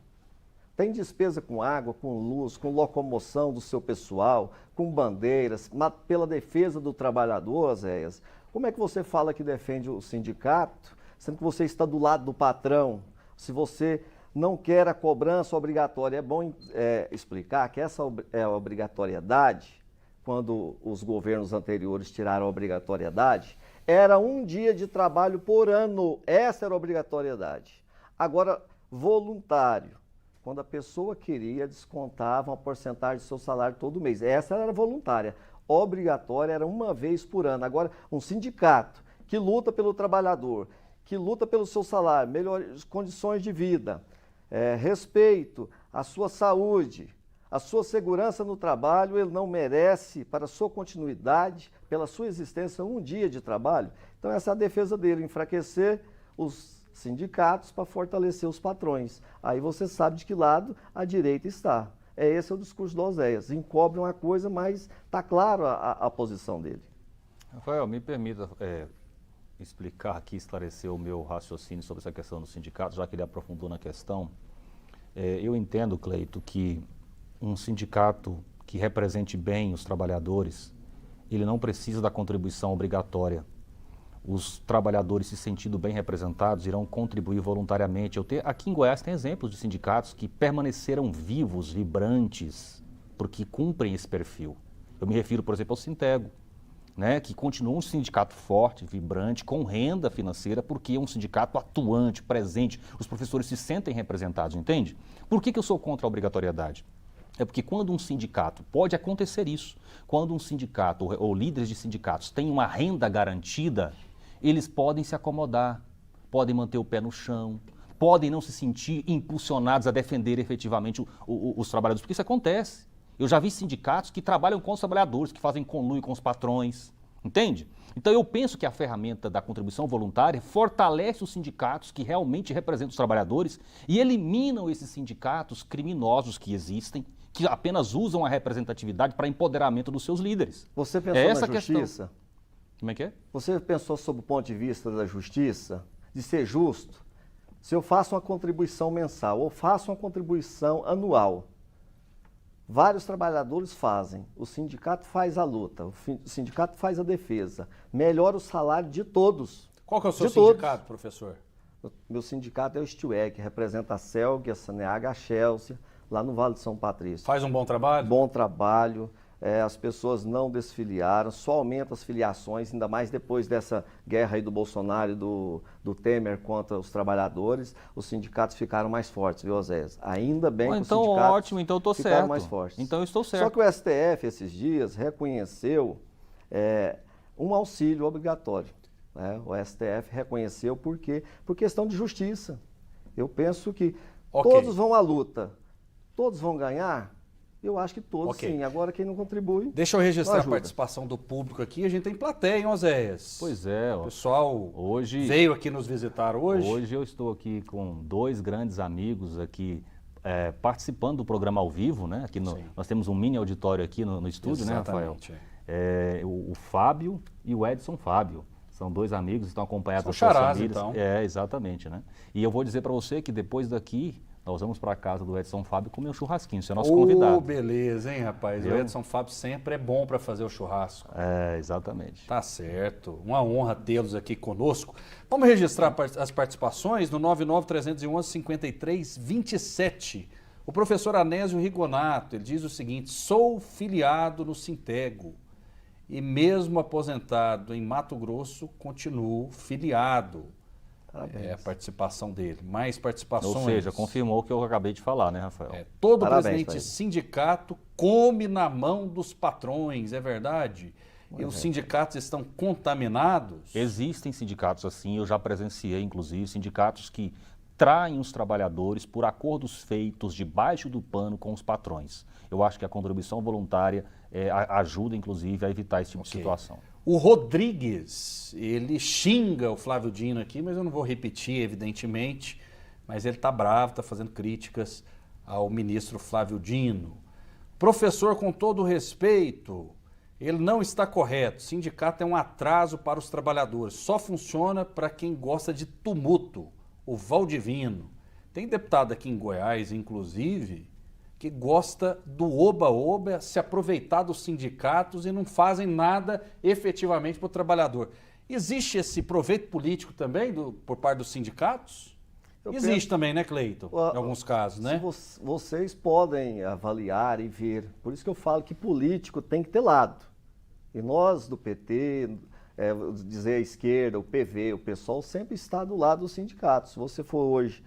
Tem despesa com água, com luz, com locomoção do seu pessoal, com bandeiras, pela defesa do trabalhador, Oséias. Como é que você fala que defende o sindicato, sendo que você está do lado do patrão? Se você não quer a cobrança obrigatória, é bom explicar que essa obrigatoriedade, quando os governos anteriores tiraram a obrigatoriedade, era 1 dia de trabalho por ano. Essa era a obrigatoriedade. Agora, voluntário. Quando a pessoa queria, descontava uma porcentagem do seu salário todo mês. Essa era voluntária. Obrigatória era 1 vez por ano. Agora, um sindicato que luta pelo trabalhador, que luta pelo seu salário, melhores condições de vida, respeito à sua saúde, a sua segurança no trabalho, ele não merece, para a sua continuidade, pela sua existência, 1 dia de trabalho. Então essa é a defesa dele, enfraquecer os sindicatos para fortalecer os patrões. Aí você sabe de que lado a direita está. Esse é o discurso do Oséias. Encobre uma coisa, mas está claro a posição dele. Rafael, me permita explicar aqui, esclarecer o meu raciocínio sobre essa questão do sindicato, já que ele aprofundou na questão. Eu entendo, Cleito, que um sindicato que represente bem os trabalhadores, ele não precisa da contribuição obrigatória. Os trabalhadores, se sentindo bem representados, irão contribuir voluntariamente. Aqui em Goiás tem exemplos de sindicatos que permaneceram vivos, vibrantes, porque cumprem esse perfil. Eu me refiro, por exemplo, ao Sintego, né, que continua um sindicato forte, vibrante, com renda financeira, porque é um sindicato atuante, presente. Os professores se sentem representados, entende? Por que eu sou contra a obrigatoriedade? É porque quando um sindicato, pode acontecer isso, quando um sindicato ou líderes de sindicatos têm uma renda garantida, eles podem se acomodar, podem manter o pé no chão, podem não se sentir impulsionados a defender efetivamente os trabalhadores, porque isso acontece. Eu já vi sindicatos que trabalham com os trabalhadores, que fazem conluio com os patrões, entende? Então eu penso que a ferramenta da contribuição voluntária fortalece os sindicatos que realmente representam os trabalhadores e eliminam esses sindicatos criminosos que existem, que apenas usam a representatividade para empoderamento dos seus líderes. Você pensou na justiça? Como é que é? Você pensou sob o ponto de vista da justiça, de ser justo? Se eu faço uma contribuição mensal ou faço uma contribuição anual, vários trabalhadores fazem, o sindicato faz a luta, o sindicato faz a defesa, melhora o salário de todos. Qual que é o seu sindicato, professor? Meu sindicato é o STUE, que representa a CELG, a SANEAG, a Chelsea, lá no Vale de São Patrício. Faz um bom trabalho? Bom trabalho. As pessoas não desfiliaram, só aumenta as filiações, ainda mais depois dessa guerra aí do Bolsonaro e do Temer contra os trabalhadores, os sindicatos ficaram mais fortes, viu, Oséias? Ainda bem que os sindicatos ótimo, então eu tô ficaram certo. mais fortes. Então eu estou certo. Só que o STF, esses dias, reconheceu um auxílio obrigatório. Né? O STF reconheceu por questão de justiça. Eu penso que todos vão à luta, todos vão ganhar. Eu acho que todos sim. Agora quem não contribui. Deixa eu registrar a participação do público aqui. A gente tem plateia, hein, Oséias? Pois é. O pessoal veio aqui nos visitar hoje. Hoje eu estou aqui com 2 grandes amigos aqui participando do programa ao vivo, né? Aqui nós temos um mini auditório aqui no estúdio, exatamente, né, Rafael? O Fábio e o Edson Fábio. São 2 amigos, estão acompanhados das suas famílias. Então. Exatamente, né? E eu vou dizer para você que depois daqui nós vamos para a casa do Edson Fábio comer um churrasquinho, você é nosso convidado. Beleza, hein, rapaz? O Edson Fábio sempre é bom para fazer o churrasco. Exatamente. Tá certo. Uma honra tê-los aqui conosco. Vamos registrar as participações no 99-311-5327. O professor Anésio Rigonato, ele diz o seguinte: sou filiado no Sintego e mesmo aposentado em Mato Grosso, continuo filiado. A participação dele. Mais participações. Ou seja, confirmou o que eu acabei de falar, né, Rafael? Todo presidente de sindicato come na mão dos patrões, é verdade? E os sindicatos estão contaminados? Existem sindicatos assim, eu já presenciei, inclusive, sindicatos que traem os trabalhadores por acordos feitos debaixo do pano com os patrões. Eu acho que a contribuição voluntária ajuda, inclusive, a evitar esse tipo de situação. O Rodrigues, ele xinga o Flávio Dino aqui, mas eu não vou repetir, evidentemente, mas ele está bravo, está fazendo críticas ao ministro Flávio Dino. Professor, com todo respeito, ele não está correto. O sindicato é um atraso para os trabalhadores, só funciona para quem gosta de tumulto, o Valdivino. Tem deputado aqui em Goiás, inclusive, que gosta do oba-oba, se aproveitar dos sindicatos e não fazem nada efetivamente para o trabalhador. Existe esse proveito político também por parte dos sindicatos? Existe também, né, Cleiton? Em alguns casos, né? Vocês podem avaliar e ver. Por isso que eu falo que político tem que ter lado. E nós do PT, dizer a esquerda, o PV, o PSOL, sempre está do lado dos sindicatos. Se você for hoje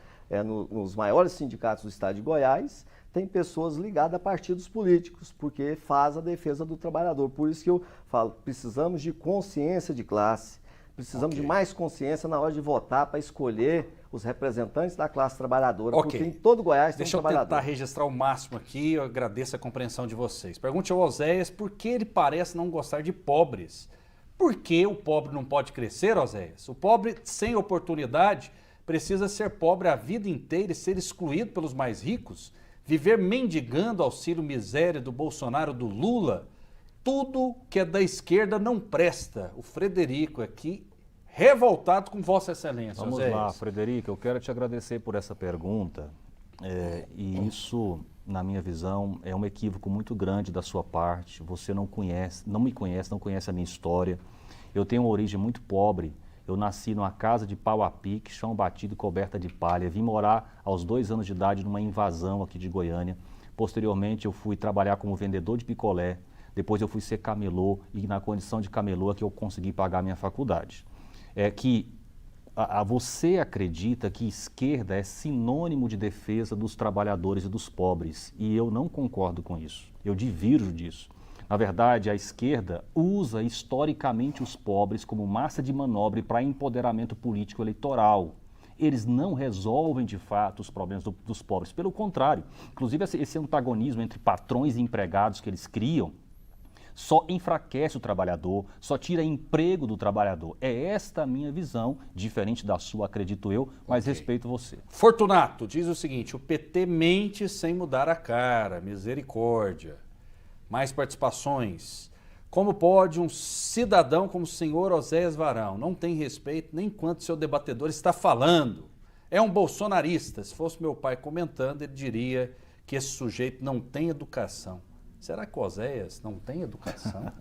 nos maiores sindicatos do estado de Goiás, tem pessoas ligadas a partidos políticos, porque faz a defesa do trabalhador. Por isso que eu falo, precisamos de consciência de classe, precisamos de mais consciência na hora de votar para escolher os representantes da classe trabalhadora, porque em todo Goiás tem um trabalhador. Deixa eu tentar registrar o máximo aqui, eu agradeço a compreensão de vocês. Pergunte ao Oséias por que ele parece não gostar de pobres. Por que o pobre não pode crescer, Oséias? O pobre sem oportunidade precisa ser pobre a vida inteira e ser excluído pelos mais ricos? Viver mendigando auxílio miséria do Bolsonaro, do Lula, tudo que é da esquerda não presta. O Frederico aqui, revoltado com Vossa Excelência. Vamos lá, Frederico, eu quero te agradecer por essa pergunta. E isso, na minha visão, é um equívoco muito grande da sua parte. Você não me conhece, não conhece a minha história. Eu tenho uma origem muito pobre. Eu nasci numa casa de pau a pique, chão batido e coberta de palha. Vim morar aos 2 anos de idade numa invasão aqui de Goiânia. Posteriormente eu fui trabalhar como vendedor de picolé. Depois eu fui ser camelô e na condição de camelô é que eu consegui pagar a minha faculdade. Você acredita que esquerda é sinônimo de defesa dos trabalhadores e dos pobres. E eu não concordo com isso. Eu divirjo disso. Na verdade, a esquerda usa historicamente os pobres como massa de manobra para empoderamento político eleitoral. eles não resolvem de fato os problemas dos pobres. Pelo contrário, inclusive esse antagonismo entre patrões e empregados que eles criam só enfraquece o trabalhador, só tira emprego do trabalhador. É esta a minha visão, diferente da sua, acredito eu, mas respeito você. Fortunato diz o seguinte: o PT mente sem mudar a cara, misericórdia. Mais participações. Como pode um cidadão como o senhor Oséias Varão não tem respeito nem enquanto seu debatedor está falando? É um bolsonarista. Se fosse meu pai comentando, ele diria que esse sujeito não tem educação. Será que o Oséias não tem educação?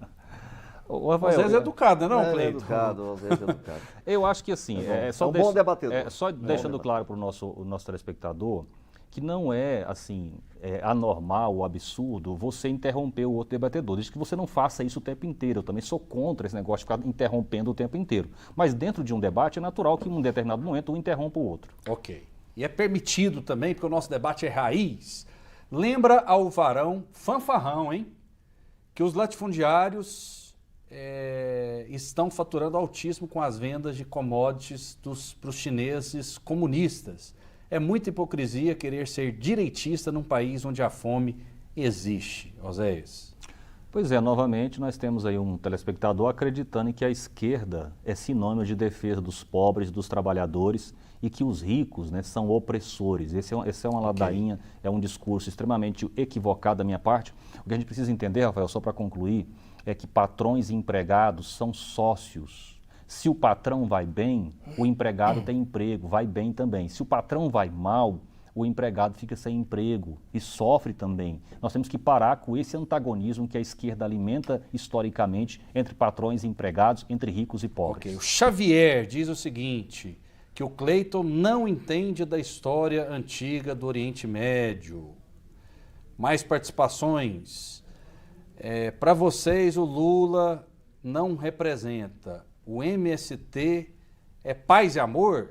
O Oséias é educado, não, Cleiton? É educado, o Oséias é educado. Eu acho que assim, bom debatedor. Só deixando claro para o nosso telespectador que não é assim anormal ou absurdo você interromper o outro debatedor, desde que você não faça isso o tempo inteiro. Eu também sou contra esse negócio de ficar interrompendo o tempo inteiro. Mas dentro de um debate é natural que em um determinado momento um interrompa o outro. Ok. E é permitido também, porque o nosso debate é raiz. Lembra ao Varão fanfarrão, hein? Que os latifundiários estão faturando altíssimo com as vendas de commodities para os chineses comunistas. É muita hipocrisia querer ser direitista num país onde a fome existe, Oséias. Pois é, novamente nós temos aí um telespectador acreditando em que a esquerda é sinônimo de defesa dos pobres, dos trabalhadores e que os ricos, né, são opressores. Esse é uma ladainha, é um discurso extremamente equivocado da minha parte. O que a gente precisa entender, Rafael, só para concluir, é que patrões e empregados são sócios. Se o patrão vai bem, o empregado tem emprego, vai bem também. Se o patrão vai mal, o empregado fica sem emprego e sofre também. Nós temos que parar com esse antagonismo que a esquerda alimenta historicamente entre patrões e empregados, entre ricos e pobres. Okay. O Xavier diz o seguinte, que o Cleiton não entende da história antiga do Oriente Médio. Mais participações. Para vocês, o Lula não representa. O MST é paz e amor?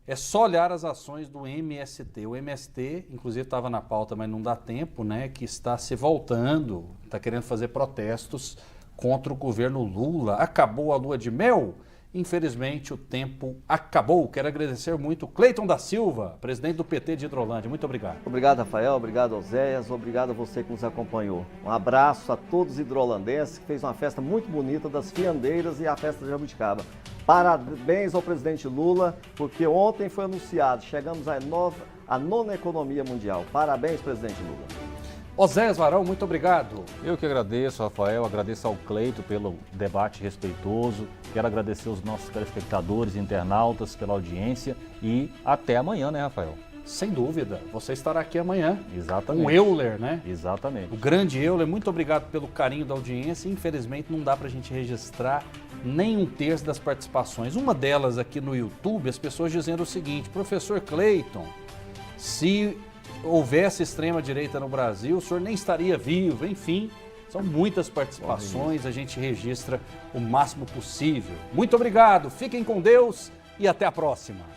É só olhar as ações do MST. O MST, inclusive estava na pauta, mas não dá tempo, né? Que está se voltando, está querendo fazer protestos contra o governo Lula. Acabou a lua de mel? Infelizmente o tempo acabou. Quero agradecer muito Cleiton da Silva, presidente do PT de Hidrolândia. Muito obrigado. Obrigado, Rafael. Obrigado, Oséias. Obrigado a você que nos acompanhou. Um abraço a todos os hidrolandenses que fez uma festa muito bonita das fiandeiras e a festa de Jabuticaba. Parabéns ao presidente Lula, porque ontem foi anunciado, chegamos à nona economia mundial. Parabéns, presidente Lula. Oséias Varão, muito obrigado. Eu que agradeço, Rafael, agradeço ao Cleiton pelo debate respeitoso, quero agradecer aos nossos telespectadores, internautas pela audiência e até amanhã, né, Rafael? Sem dúvida, você estará aqui amanhã. Exatamente. Com o Euler, né? Exatamente. O grande Euler, muito obrigado pelo carinho da audiência. Infelizmente não dá pra gente registrar nem 1/3 das participações. Uma delas aqui no YouTube, as pessoas dizendo o seguinte: professor Cleiton, se houvesse extrema-direita no Brasil, o senhor nem estaria vivo, enfim. São muitas participações, a gente registra o máximo possível. Muito obrigado, fiquem com Deus e até a próxima.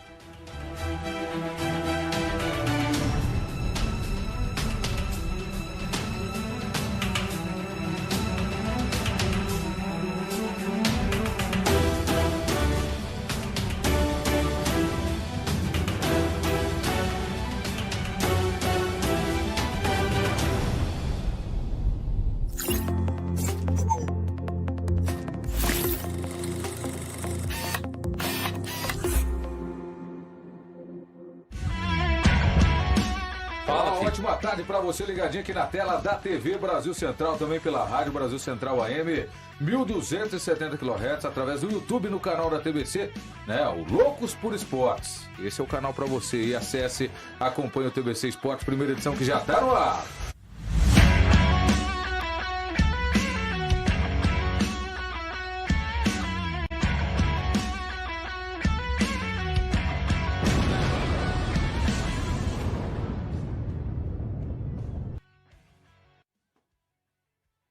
Ótima tarde para você ligadinho aqui na tela da TV Brasil Central, também pela Rádio Brasil Central AM, 1270 kHz, através do YouTube no canal da TBC, né? O Loucos por Esportes. Esse é o canal para você e acesse, acompanhe o TBC Esportes, primeira edição que já tá no ar.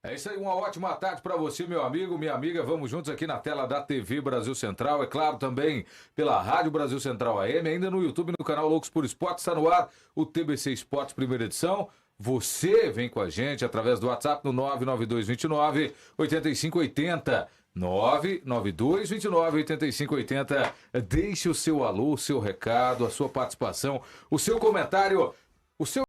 É isso aí, uma ótima tarde para você, meu amigo, minha amiga. Vamos juntos aqui na tela da TV Brasil Central. É claro, também pela Rádio Brasil Central AM, ainda no YouTube, no canal Loucos por Esportes. Está no ar o TBC Esportes, primeira edição. Você vem com a gente através do WhatsApp no 99229-8580. 992298580. Deixe o seu alô, o seu recado, a sua participação, o seu comentário, o seu